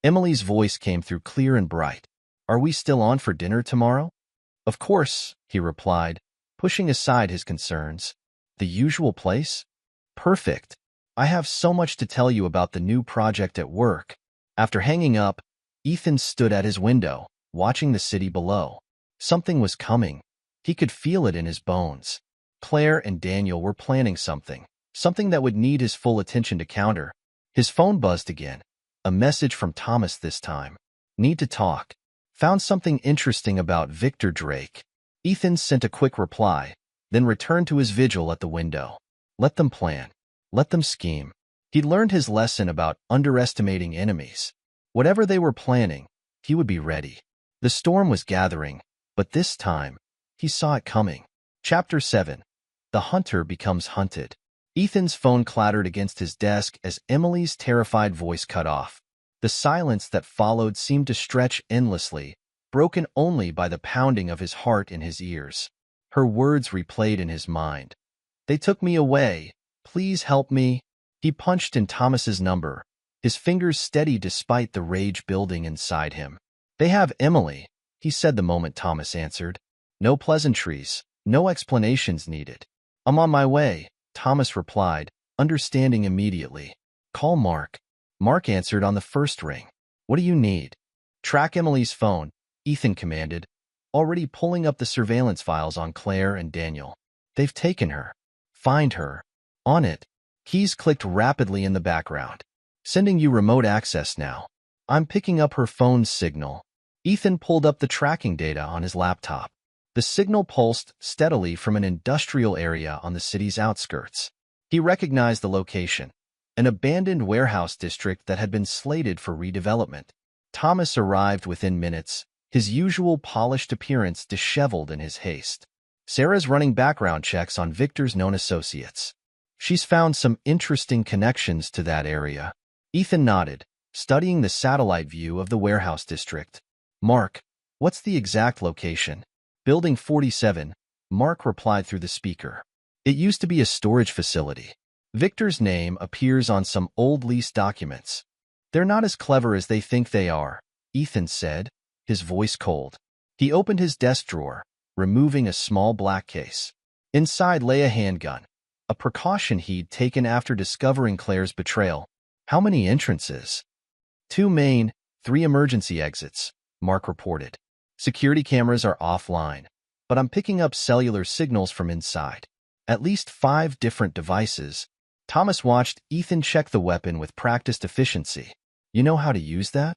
Emily's voice came through clear and bright. Are we still on for dinner tomorrow? Of course, he replied, pushing aside his concerns. The usual place? Perfect. I have so much to tell you about the new project at work. After hanging up, Ethan stood at his window, watching the city below. Something was coming. He could feel it in his bones. Claire and Daniel were planning something that would need his full attention to counter. His phone buzzed again. A message from Thomas this time. Need to talk. Found something interesting about Victor Drake. Ethan sent a quick reply, then returned to his vigil at the window. Let them plan. Let them scheme. He'd learned his lesson about underestimating enemies. Whatever they were planning, he would be ready. The storm was gathering, but this time, he saw it coming. Chapter 7. The Hunter Becomes Hunted. Ethan's phone clattered against his desk as Emily's terrified voice cut off. The silence that followed seemed to stretch endlessly, broken only by the pounding of his heart in his ears. Her words replayed in his mind. They took me away. Please help me. He punched in Thomas's number, his fingers steady despite the rage building inside him. They have Emily, he said the moment Thomas answered. No pleasantries, no explanations needed. I'm on my way, Thomas replied, understanding immediately. Call Mark. Mark answered on the first ring. What do you need? Track Emily's phone, Ethan commanded, already pulling up the surveillance files on Claire and Daniel. They've taken her. Find her. On it. Keys clicked rapidly in the background. Sending you remote access now. I'm picking up her phone's signal. Ethan pulled up the tracking data on his laptop. The signal pulsed steadily from an industrial area on the city's outskirts. He recognized the location, an abandoned warehouse district that had been slated for redevelopment. Thomas arrived within minutes, his usual polished appearance disheveled in his haste. Sarah's running background checks on Victor's known associates. She's found some interesting connections to that area. Ethan nodded, studying the satellite view of the warehouse district. Mark, what's the exact location? Building 47, Mark replied through the speaker. It used to be a storage facility. Victor's name appears on some old lease documents. They're not as clever as they think they are, Ethan said, his voice cold. He opened his desk drawer, removing a small black case. Inside lay a handgun, a precaution he'd taken after discovering Claire's betrayal. How many entrances? 2 main, 3 emergency exits, Mark reported. Security cameras are offline, but I'm picking up cellular signals from inside. At least 5 different devices. Thomas watched Ethan check the weapon with practiced efficiency. You know how to use that?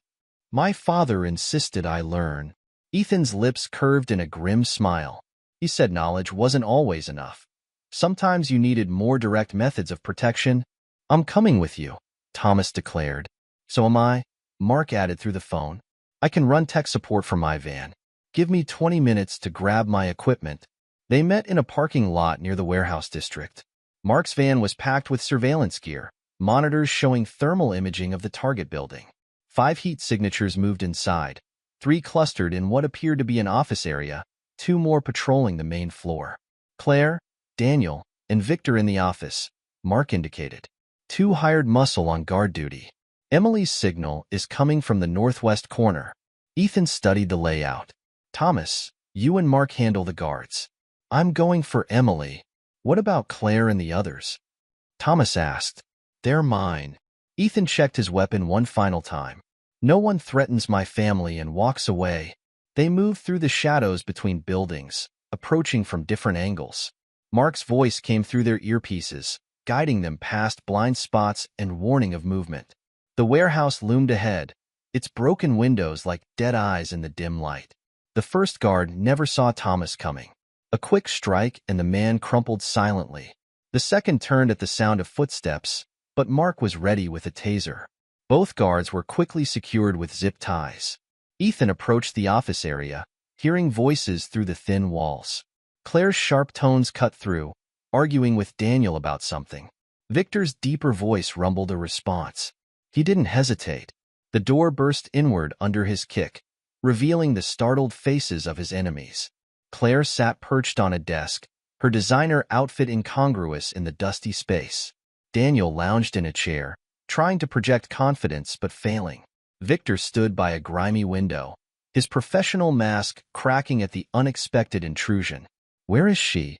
My father insisted I learn. Ethan's lips curved in a grim smile. He said knowledge wasn't always enough. Sometimes you needed more direct methods of protection. I'm coming with you, Thomas declared. So am I, Mark added through the phone. I can run tech support from my van. Give me 20 minutes to grab my equipment. They met in a parking lot near the warehouse district. Mark's van was packed with surveillance gear, monitors showing thermal imaging of the target building. 5 heat signatures moved inside, 3 clustered in what appeared to be an office area, 2 more patrolling the main floor. Claire, Daniel, and Victor in the office, Mark indicated. 2 hired muscle on guard duty. Emily's signal is coming from the northwest corner. Ethan studied the layout. Thomas, you and Mark handle the guards. I'm going for Emily. What about Claire and the others? Thomas asked. They're mine. Ethan checked his weapon one final time. No one threatens my family and walks away. They move through the shadows between buildings, approaching from different angles. Mark's voice came through their earpieces, guiding them past blind spots and warning of movement. The warehouse loomed ahead, its broken windows like dead eyes in the dim light. The first guard never saw Thomas coming. A quick strike and the man crumpled silently. The second turned at the sound of footsteps, but Mark was ready with a taser. Both guards were quickly secured with zip ties. Ethan approached the office area, hearing voices through the thin walls. Claire's sharp tones cut through, arguing with Daniel about something. Victor's deeper voice rumbled a response. He didn't hesitate. The door burst inward under his kick, revealing the startled faces of his enemies. Claire sat perched on a desk, her designer outfit incongruous in the dusty space. Daniel lounged in a chair, trying to project confidence but failing. Victor stood by a grimy window, his professional mask cracking at the unexpected intrusion. "Where is she?"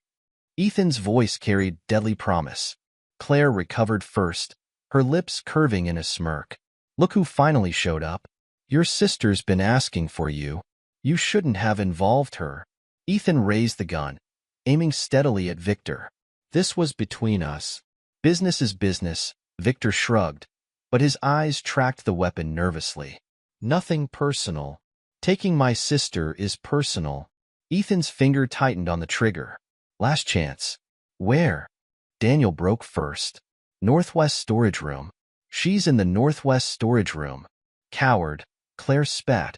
Ethan's voice carried deadly promise. Claire recovered first, her lips curving in a smirk. "Look who finally showed up. Your sister's been asking for you. You shouldn't have involved her." Ethan raised the gun, aiming steadily at Victor. "This was between us. Business is business," Victor shrugged, but his eyes tracked the weapon nervously. "Nothing personal. Taking my sister is personal." Ethan's finger tightened on the trigger. "Last chance." "Where?" Daniel broke first. "Northwest storage room." "She's in the northwest storage room." "Coward," Claire spat,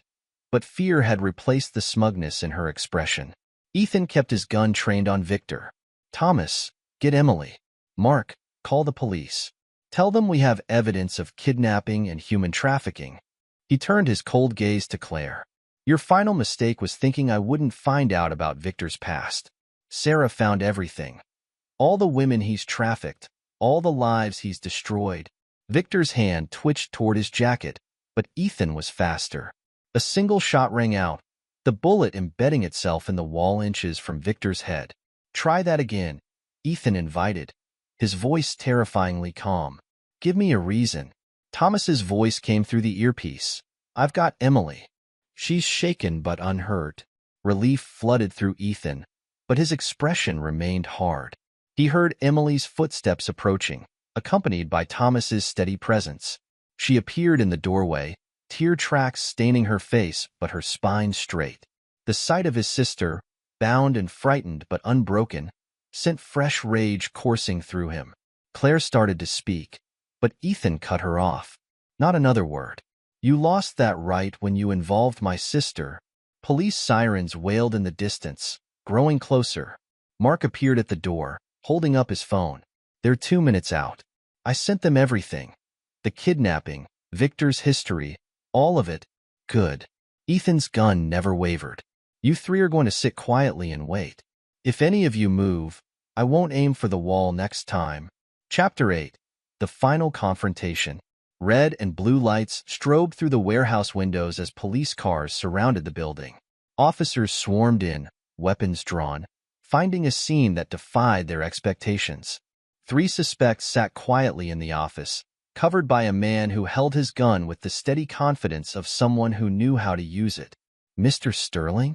but fear had replaced the smugness in her expression. Ethan kept his gun trained on Victor. "Thomas, get Emily. Mark, call the police. Tell them we have evidence of kidnapping and human trafficking." He turned his cold gaze to Claire. "Your final mistake was thinking I wouldn't find out about Victor's past. Sarah found everything. All the women he's trafficked, all the lives he's destroyed." Victor's hand twitched toward his jacket, but Ethan was faster. A single shot rang out, the bullet embedding itself in the wall inches from Victor's head. "Try that again," Ethan invited, his voice terrifyingly calm. "Give me a reason." Thomas's voice came through the earpiece. "I've got Emily." She's shaken but unhurt. Relief flooded through Ethan, but his expression remained hard. He heard Emily's footsteps approaching, accompanied by Thomas's steady presence. She appeared in the doorway, tear tracks staining her face but her spine straight. The sight of his sister, bound and frightened but unbroken, sent fresh rage coursing through him. Claire started to speak, but Ethan cut her off. "Not another word. You lost that right when you involved my sister." Police sirens wailed in the distance, growing closer. Mark appeared at the door, holding up his phone. "They're 2 minutes out. I sent them everything. The kidnapping, Victor's history, all of it. Good." Ethan's gun never wavered. "You three are going to sit quietly and wait. If any of you move, I won't aim for the wall next time." Chapter 8. The Final Confrontation. Red and blue lights strobed through the warehouse windows as police cars surrounded the building. Officers swarmed in, weapons drawn, finding a scene that defied their expectations. 3 suspects sat quietly in the office, covered by a man who held his gun with the steady confidence of someone who knew how to use it. "Mr. Sterling?"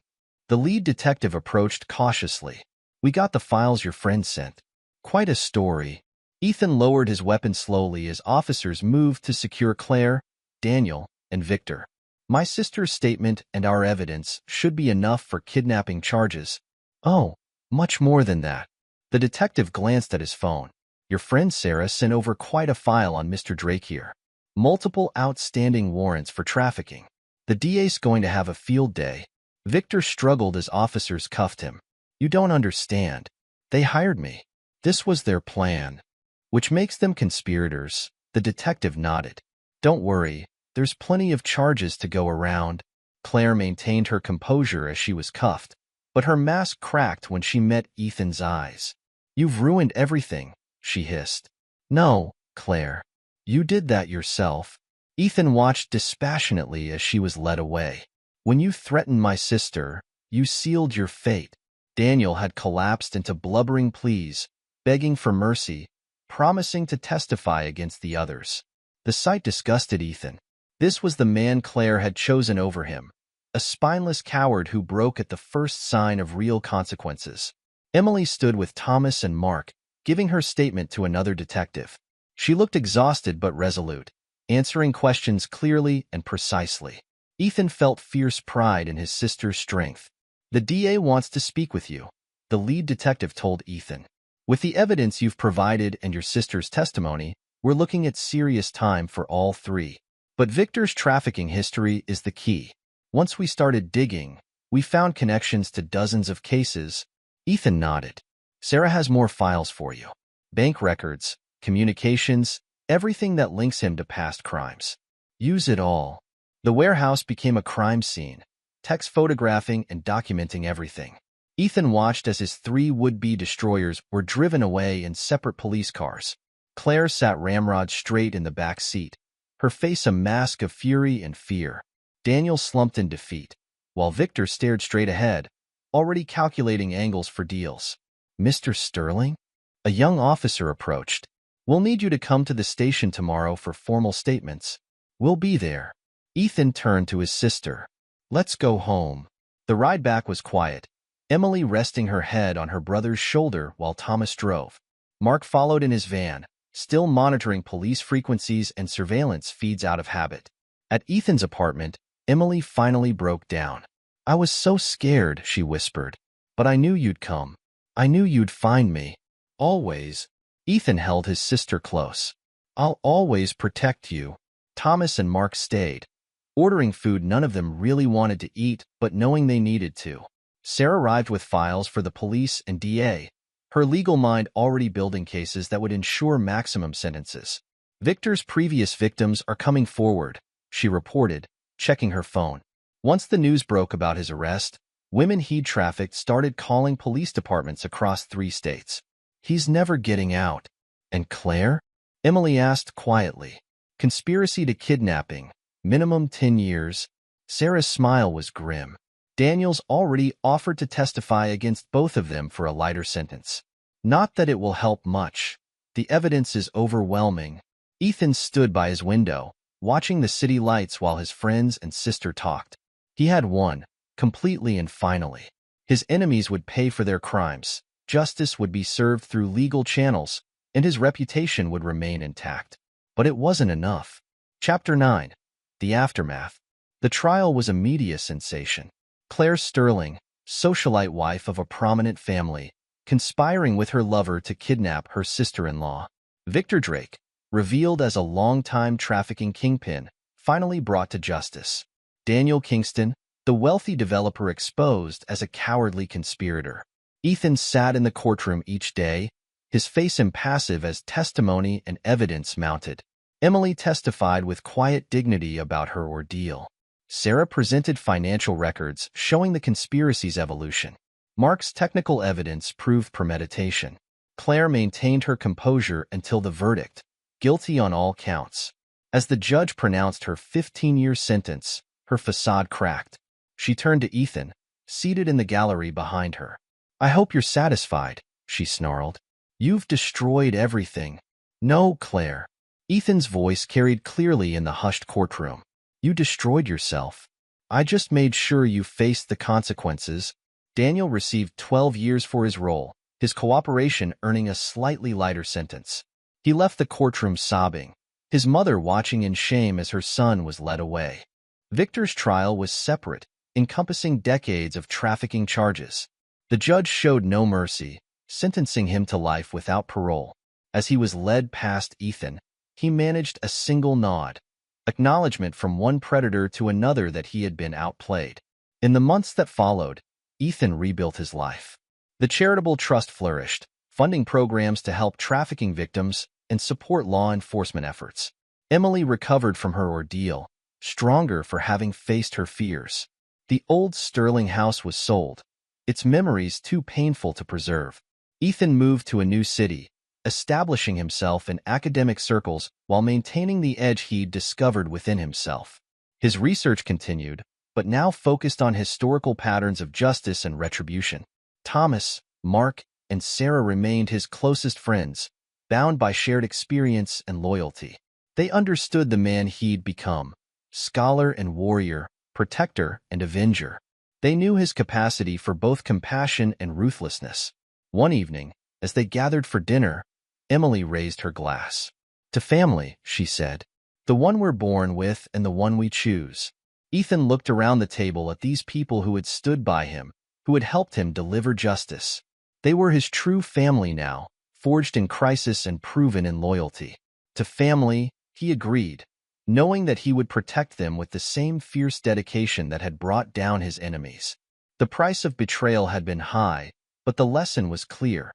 The lead detective approached cautiously. "We got the files your friend sent." "Quite a story." Ethan lowered his weapon slowly as officers moved to secure Claire, Daniel, and Victor. "My sister's statement and our evidence should be enough for kidnapping charges." "Oh, much more than that." The detective glanced at his phone. "Your friend Sarah sent over quite a file on Mr. Drake here. Multiple outstanding warrants for trafficking. The DA's going to have a field day." Victor struggled as officers cuffed him. "You don't understand. They hired me. This was their plan." "Which makes them conspirators," the detective nodded. "Don't worry, there's plenty of charges to go around." Claire maintained her composure as she was cuffed, but her mask cracked when she met Ethan's eyes. "You've ruined everything," she hissed. "No, Claire. You did that yourself." Ethan watched dispassionately as she was led away. "When you threatened my sister, you sealed your fate." Daniel had collapsed into blubbering pleas, begging for mercy, promising to testify against the others. The sight disgusted Ethan. This was the man Claire had chosen over him, a spineless coward who broke at the first sign of real consequences. Emily stood with Thomas and Mark, giving her statement to another detective. She looked exhausted but resolute, answering questions clearly and precisely. Ethan felt fierce pride in his sister's strength. "The DA wants to speak with you," the lead detective told Ethan. "With the evidence you've provided and your sister's testimony, we're looking at serious time for all three. But Victor's trafficking history is the key. Once we started digging, we found connections to dozens of cases." Ethan nodded. "Sarah has more files for you. Bank records, communications, everything that links him to past crimes. Use it all." The warehouse became a crime scene, Tex photographing and documenting everything. Ethan watched as his three would-be destroyers were driven away in separate police cars. Claire sat ramrod straight in the back seat, her face a mask of fury and fear. Daniel slumped in defeat, while Victor stared straight ahead, already calculating angles for deals. "Mr. Sterling?" A young officer approached. "We'll need you to come to the station tomorrow for formal statements." "We'll be there." Ethan turned to his sister. "Let's go home." The ride back was quiet, Emily resting her head on her brother's shoulder while Thomas drove. Mark followed in his van, still monitoring police frequencies and surveillance feeds out of habit. At Ethan's apartment, Emily finally broke down. "I was so scared," she whispered. "But I knew you'd come. I knew you'd find me. Always." Ethan held his sister close. "I'll always protect you." Thomas and Mark stayed, ordering food none of them really wanted to eat, but knowing they needed to. Sarah arrived with files for the police and DA, her legal mind already building cases that would ensure maximum sentences. "Victor's previous victims are coming forward," she reported, checking her phone. Once the news broke about his arrest, women he trafficked started calling police departments across 3 states. "He's never getting out." "And Claire?" Emily asked quietly. "Conspiracy to kidnapping, minimum 10 years. Sarah's smile was grim. Daniel's already offered to testify against both of them for a lighter sentence. Not that it will help much. The evidence is overwhelming. Ethan stood by his window, watching the city lights while his friends and sister talked. He had won, completely and finally. His enemies would pay for their crimes, justice would be served through legal channels, and his reputation would remain intact. But it wasn't enough. Chapter 9. The Aftermath. The trial was a media sensation. Claire Sterling, socialite wife of a prominent family, conspiring with her lover to kidnap her sister-in-law. Victor Drake, revealed as a long-time trafficking kingpin, finally brought to justice. Daniel Kingston, the wealthy developer exposed as a cowardly conspirator. Ethan sat in the courtroom each day, his face impassive as testimony and evidence mounted. Emily testified with quiet dignity about her ordeal. Sarah presented financial records showing the conspiracy's evolution. Mark's technical evidence proved premeditation. Claire maintained her composure until the verdict, guilty on all counts. As the judge pronounced her 15-year sentence, her facade cracked. She turned to Ethan, seated in the gallery behind her. "I hope you're satisfied," she snarled. "You've destroyed everything." "No, Claire." Ethan's voice carried clearly in the hushed courtroom. "You destroyed yourself. I just made sure you faced the consequences." Daniel received 12 years for his role, his cooperation earning a slightly lighter sentence. He left the courtroom sobbing, his mother watching in shame as her son was led away. Victor's trial was separate, encompassing decades of trafficking charges. The judge showed no mercy, sentencing him to life without parole. As he was led past Ethan, he managed a single nod, acknowledgement from one predator to another that he had been outplayed. In the months that followed, Ethan rebuilt his life. The charitable trust flourished, funding programs to help trafficking victims and support law enforcement efforts. Emily recovered from her ordeal, stronger for having faced her fears. The old Sterling house was sold, its memories too painful to preserve. Ethan moved to a new city, establishing himself in academic circles while maintaining the edge he'd discovered within himself. His research continued, but now focused on historical patterns of justice and retribution. Thomas, Mark, and Sarah remained his closest friends, bound by shared experience and loyalty. They understood the man he'd become, scholar and warrior, protector and avenger. They knew his capacity for both compassion and ruthlessness. One evening, as they gathered for dinner, Emily raised her glass. "To family," she said. "The one we're born with and the one we choose." Ethan looked around the table at these people who had stood by him, who had helped him deliver justice. They were his true family now, forged in crisis and proven in loyalty. To family, he agreed, knowing that he would protect them with the same fierce dedication that had brought down his enemies. The price of betrayal had been high, but the lesson was clear.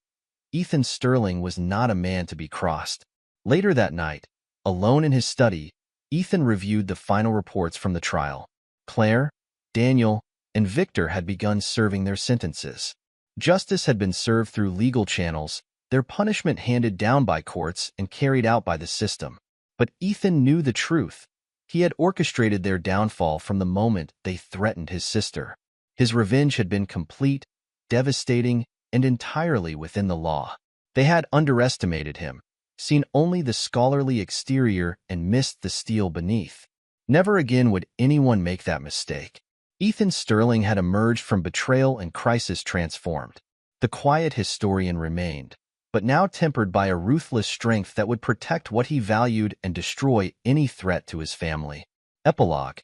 Ethan Sterling was not a man to be crossed. Later that night, alone in his study, Ethan reviewed the final reports from the trial. Claire, Daniel, and Victor had begun serving their sentences. Justice had been served through legal channels, their punishment handed down by courts and carried out by the system. But Ethan knew the truth. He had orchestrated their downfall from the moment they threatened his sister. His revenge had been complete, devastating, and entirely within the law. They had underestimated him, seen only the scholarly exterior and missed the steel beneath. Never again would anyone make that mistake. Ethan Sterling had emerged from betrayal and crisis transformed. The quiet historian remained, but now tempered by a ruthless strength that would protect what he valued and destroy any threat to his family. Epilogue.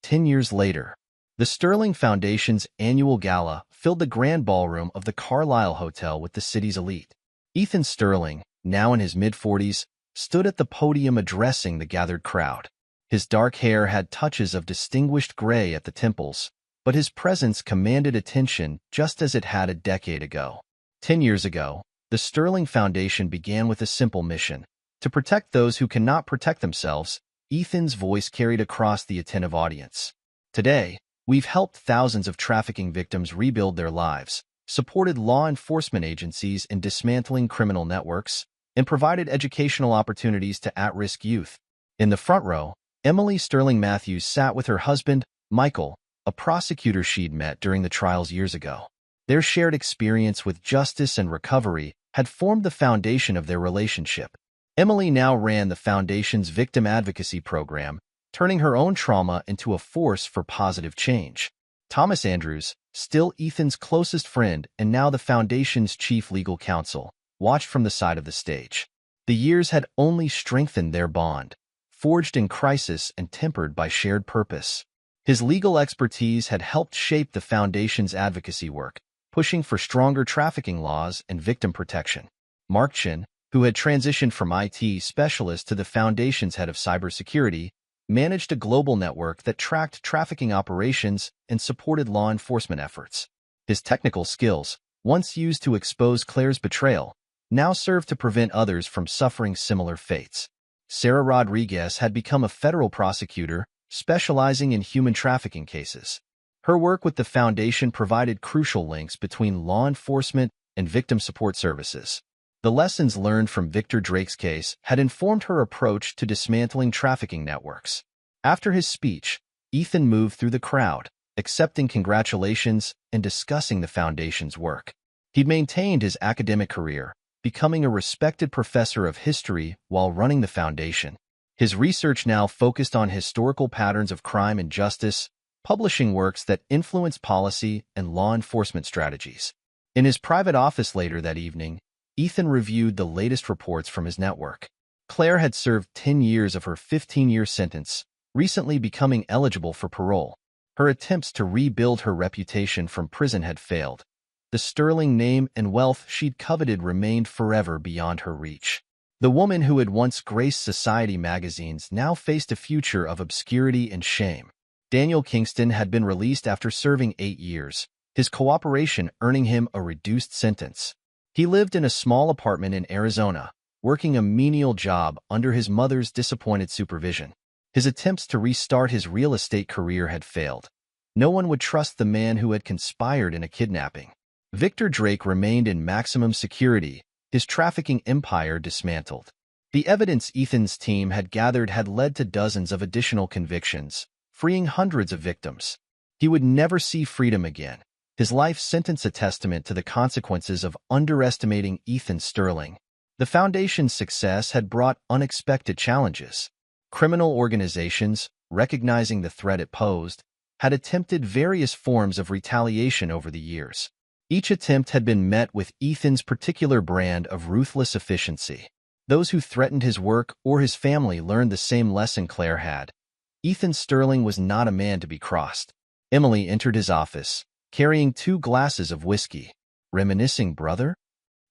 10 years later. The Sterling Foundation's annual gala filled the grand ballroom of the Carlisle Hotel with the city's elite. Ethan Sterling, now in his mid-40s, stood at the podium addressing the gathered crowd. His dark hair had touches of distinguished gray at the temples, but his presence commanded attention just as it had a decade ago. 10 years ago, the Sterling Foundation began with a simple mission: to protect those who cannot protect themselves. Ethan's voice carried across the attentive audience. Today, we've helped thousands of trafficking victims rebuild their lives, supported law enforcement agencies in dismantling criminal networks, and provided educational opportunities to at-risk youth. In the front row, Emily Sterling Matthews sat with her husband, Michael, a prosecutor she'd met during the trials years ago. Their shared experience with justice and recovery had formed the foundation of their relationship. Emily now ran the foundation's victim advocacy program, turning her own trauma into a force for positive change. Thomas Andrews, still Ethan's closest friend and now the foundation's chief legal counsel, watched from the side of the stage. The years had only strengthened their bond, forged in crisis and tempered by shared purpose. His legal expertise had helped shape the foundation's advocacy work, pushing for stronger trafficking laws and victim protection. Mark Chin, who had transitioned from IT specialist to the foundation's head of cybersecurity, managed a global network that tracked trafficking operations and supported law enforcement efforts. His technical skills, once used to expose Claire's betrayal, now served to prevent others from suffering similar fates. Sarah Rodriguez had become a federal prosecutor, specializing in human trafficking cases. Her work with the foundation provided crucial links between law enforcement and victim support services. The lessons learned from Victor Drake's case had informed her approach to dismantling trafficking networks. After his speech, Ethan moved through the crowd, accepting congratulations and discussing the foundation's work. He'd maintained his academic career, becoming a respected professor of history while running the foundation. His research now focused on historical patterns of crime and justice, publishing works that influence policy and law enforcement strategies. In his private office later that evening, Ethan reviewed the latest reports from his network. Claire had served 10 years of her 15-year sentence, recently becoming eligible for parole. Her attempts to rebuild her reputation from prison had failed. The sterling name and wealth she'd coveted remained forever beyond her reach. The woman who had once graced society magazines now faced a future of obscurity and shame. Daniel Kingston had been released after serving 8 years, his cooperation earning him a reduced sentence. He lived in a small apartment in Arizona, working a menial job under his mother's disappointed supervision. His attempts to restart his real estate career had failed. No one would trust the man who had conspired in a kidnapping. Victor Drake remained in maximum security, his trafficking empire dismantled. The evidence Ethan's team had gathered had led to dozens of additional convictions, freeing hundreds of victims. He would never see freedom again, his life sentence a testament to the consequences of underestimating Ethan Sterling. The foundation's success had brought unexpected challenges. Criminal organizations, recognizing the threat it posed, had attempted various forms of retaliation over the years. Each attempt had been met with Ethan's particular brand of ruthless efficiency. Those who threatened his work or his family learned the same lesson Claire had. Ethan Sterling was not a man to be crossed. Emily entered his office, carrying 2 glasses of whiskey. Reminiscing, brother?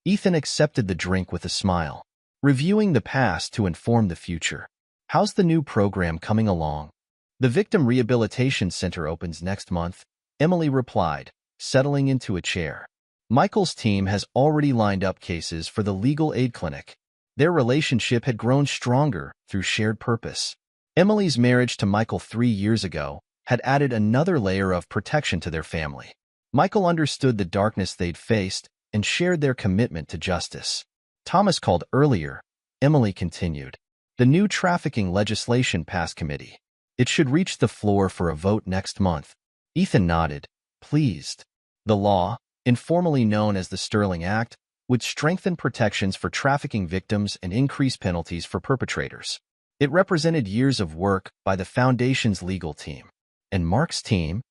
Ethan accepted the drink with a smile, reviewing the past to inform the future. How's the new program coming along? The Victim Rehabilitation Center opens next month, Emily replied, settling into a chair. Michael's team has already lined up cases for the legal aid clinic. Their relationship had grown stronger through shared purpose. Emily's marriage to Michael 3 years ago had added another layer of protection to their family. Michael understood the darkness they'd faced and shared their commitment to justice. Thomas called earlier, Emily continued. The new trafficking legislation passed committee. It should reach the floor for a vote next month. Ethan nodded, pleased. The law, informally known as the Sterling Act, would strengthen protections for trafficking victims and increase penalties for perpetrators. It represented years of work by the Foundation's legal team. And Mark's team?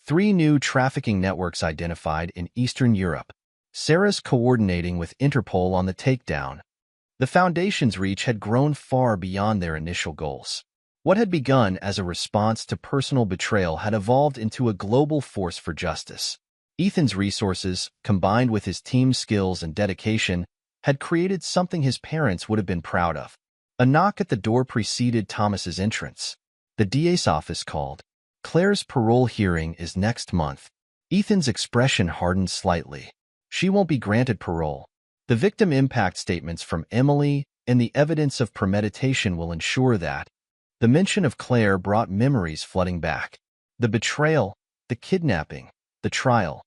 3 new trafficking networks identified in Eastern Europe. Sarah's coordinating with Interpol on the takedown. The Foundation's reach had grown far beyond their initial goals. What had begun as a response to personal betrayal had evolved into a global force for justice. Ethan's resources, combined with his team's skills and dedication, had created something his parents would have been proud of. A knock at the door preceded Thomas's entrance. The DA's office called. Claire's parole hearing is next month. Ethan's expression hardened slightly. She won't be granted parole. The victim impact statements from Emily and the evidence of premeditation will ensure that. The mention of Claire brought memories flooding back. The betrayal, the kidnapping, the trial,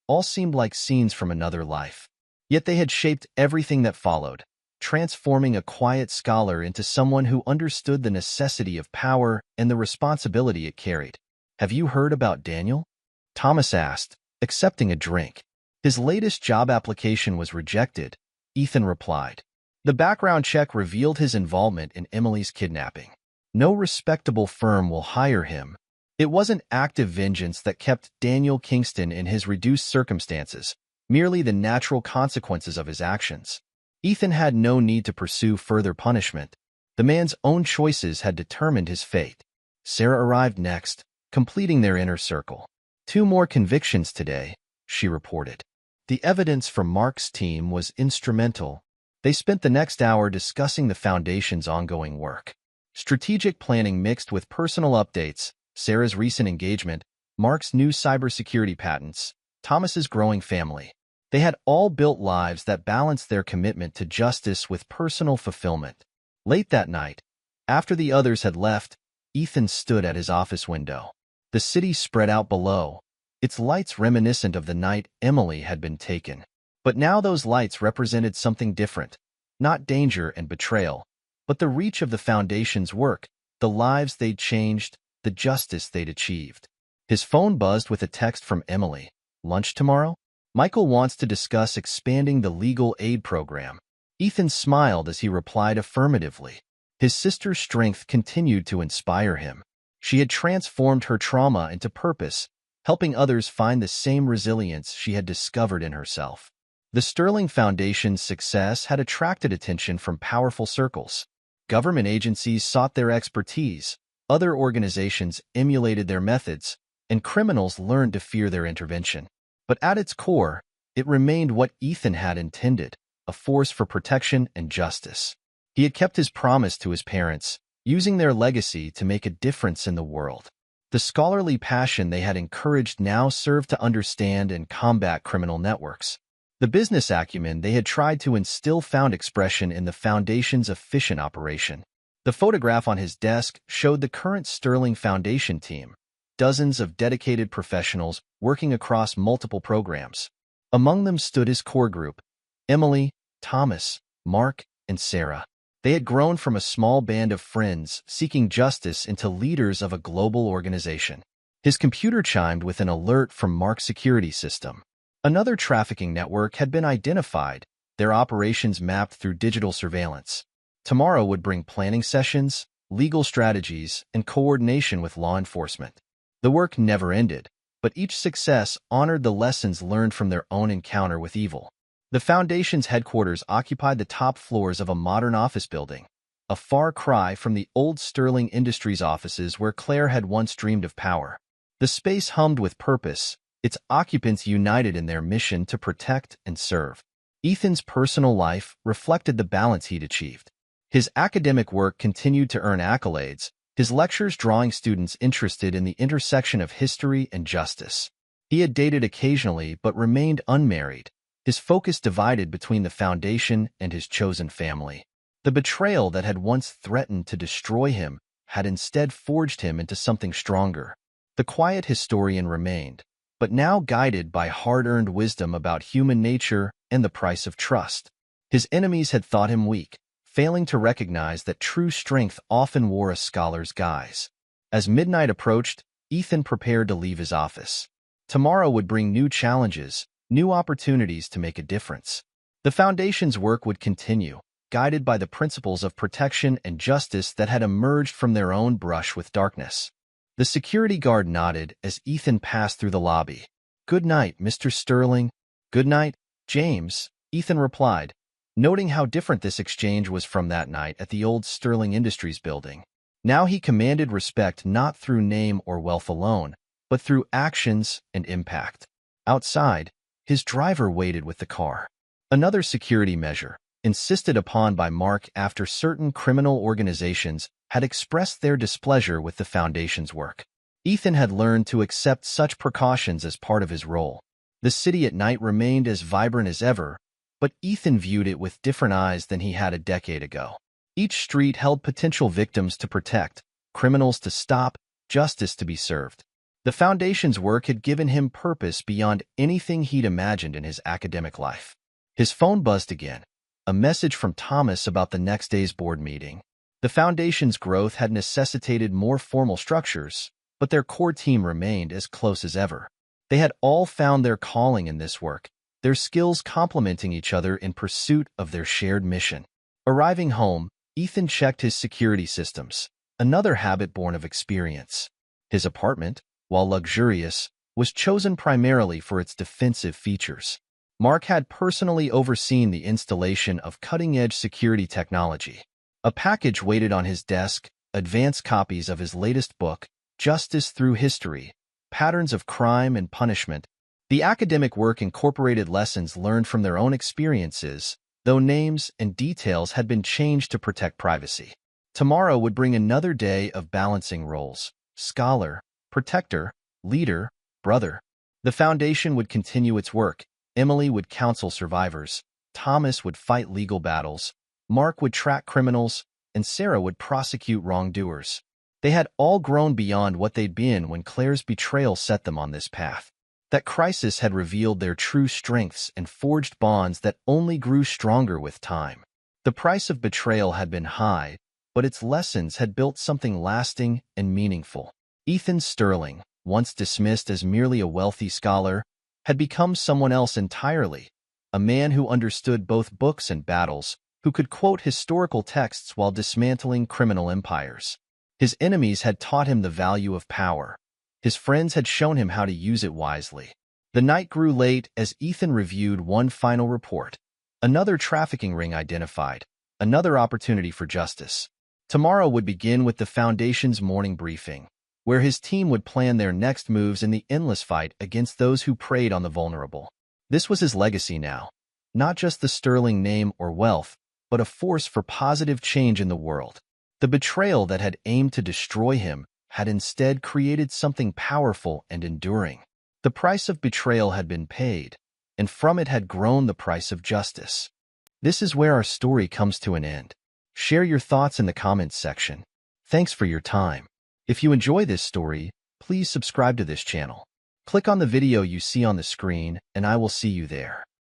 all seemed like scenes from another life. Yet they had shaped everything that followed, transforming a quiet scholar into someone who understood the necessity of power and the responsibility it carried. Have you heard about Daniel? Thomas asked, accepting a drink. His latest job application was rejected, Ethan replied. The background check revealed his involvement in Emily's kidnapping. No respectable firm will hire him. It wasn't active vengeance that kept Daniel Kingston in his reduced circumstances, merely the natural consequences of his actions. Ethan had no need to pursue further punishment. The man's own choices had determined his fate. Sarah arrived next, completing their inner circle. 2 more convictions today, she reported. The evidence from Mark's team was instrumental. They spent the next hour discussing the Foundation's ongoing work. Strategic planning mixed with personal updates, Sarah's recent engagement, Mark's new cybersecurity patents, Thomas's growing family. They had all built lives that balanced their commitment to justice with personal fulfillment. Late that night, after the others had left, Ethan stood at his office window. The city spread out below, its lights reminiscent of the night Emily had been taken. But now those lights represented something different, not danger and betrayal, but the reach of the Foundation's work, the lives they'd changed, the justice they'd achieved. His phone buzzed with a text from Emily. Lunch tomorrow? Michael wants to discuss expanding the legal aid program. Ethan smiled as he replied affirmatively. His sister's strength continued to inspire him. She had transformed her trauma into purpose, helping others find the same resilience she had discovered in herself. The Sterling Foundation's success had attracted attention from powerful circles. Government agencies sought their expertise, other organizations emulated their methods, and criminals learned to fear their intervention. But at its core, it remained what Ethan had intended, a force for protection and justice. He had kept his promise to his parents, using their legacy to make a difference in the world. The scholarly passion they had encouraged now served to understand and combat criminal networks. The business acumen they had tried to instill found expression in the Foundation's efficient operation. The photograph on his desk showed the current Sterling Foundation team, dozens of dedicated professionals working across multiple programs. Among them stood his core group, Emily, Thomas, Mark, and Sarah. They had grown from a small band of friends seeking justice into leaders of a global organization. His computer chimed with an alert from Mark's security system. Another trafficking network had been identified, their operations mapped through digital surveillance. Tomorrow would bring planning sessions, legal strategies, and coordination with law enforcement. The work never ended, but each success honored the lessons learned from their own encounter with evil. The Foundation's headquarters occupied the top floors of a modern office building, a far cry from the old Sterling Industries offices where Claire had once dreamed of power. The space hummed with purpose, its occupants united in their mission to protect and serve. Ethan's personal life reflected the balance he'd achieved. His academic work continued to earn accolades, his lectures drawing students interested in the intersection of history and justice. He had dated occasionally but remained unmarried, his focus divided between the Foundation and his chosen family. The betrayal that had once threatened to destroy him had instead forged him into something stronger. The quiet historian remained, but now guided by hard-earned wisdom about human nature and the price of trust. His enemies had thought him weak, failing to recognize that true strength often wore a scholar's guise. As midnight approached, Ethan prepared to leave his office. Tomorrow would bring new challenges, new opportunities to make a difference. The Foundation's work would continue, guided by the principles of protection and justice that had emerged from their own brush with darkness. The security guard nodded as Ethan passed through the lobby. "Good night, Mr. Sterling." "Good night, James," Ethan replied, noting how different this exchange was from that night at the old Sterling Industries building. Now he commanded respect not through name or wealth alone, but through actions and impact. Outside, his driver waited with the car. Another security measure, insisted upon by Mark after certain criminal organizations had expressed their displeasure with the Foundation's work. Ethan had learned to accept such precautions as part of his role. The city at night remained as vibrant as ever, but Ethan viewed it with different eyes than he had a decade ago. Each street held potential victims to protect, criminals to stop, justice to be served. The Foundation's work had given him purpose beyond anything he'd imagined in his academic life. His phone buzzed again, a message from Thomas about the next day's board meeting. The Foundation's growth had necessitated more formal structures, but their core team remained as close as ever. They had all found their calling in this work, their skills complementing each other in pursuit of their shared mission. Arriving home, Ethan checked his security systems, another habit born of experience. His apartment, while luxurious, was chosen primarily for its defensive features. Mark had personally overseen the installation of cutting-edge security technology. A package waited on his desk, advanced copies of his latest book, Justice Through History, Patterns of Crime and Punishment. The academic work incorporated lessons learned from their own experiences, though names and details had been changed to protect privacy. Tomorrow would bring another day of balancing roles: scholar, protector, leader, brother. The Foundation would continue its work. Emily would counsel survivors, Thomas would fight legal battles, Mark would track criminals, and Sarah would prosecute wrongdoers. They had all grown beyond what they'd been when Claire's betrayal set them on this path. That crisis had revealed their true strengths and forged bonds that only grew stronger with time. The price of betrayal had been high, but its lessons had built something lasting and meaningful. Ethan Sterling, once dismissed as merely a wealthy scholar, had become someone else entirely, a man who understood both books and battles, who could quote historical texts while dismantling criminal empires. His enemies had taught him the value of power. His friends had shown him how to use it wisely. The night grew late as Ethan reviewed one final report. Another trafficking ring identified, another opportunity for justice. Tomorrow would begin with the Foundation's morning briefing, where his team would plan their next moves in the endless fight against those who preyed on the vulnerable. This was his legacy now, not just the sterling name or wealth, but a force for positive change in the world. The betrayal that had aimed to destroy him had instead created something powerful and enduring. The price of betrayal had been paid, and from it had grown the price of justice. This is where our story comes to an end. Share your thoughts in the comments section. Thanks for your time. If you enjoy this story, please subscribe to this channel. Click on the video you see on the screen, and I will see you there.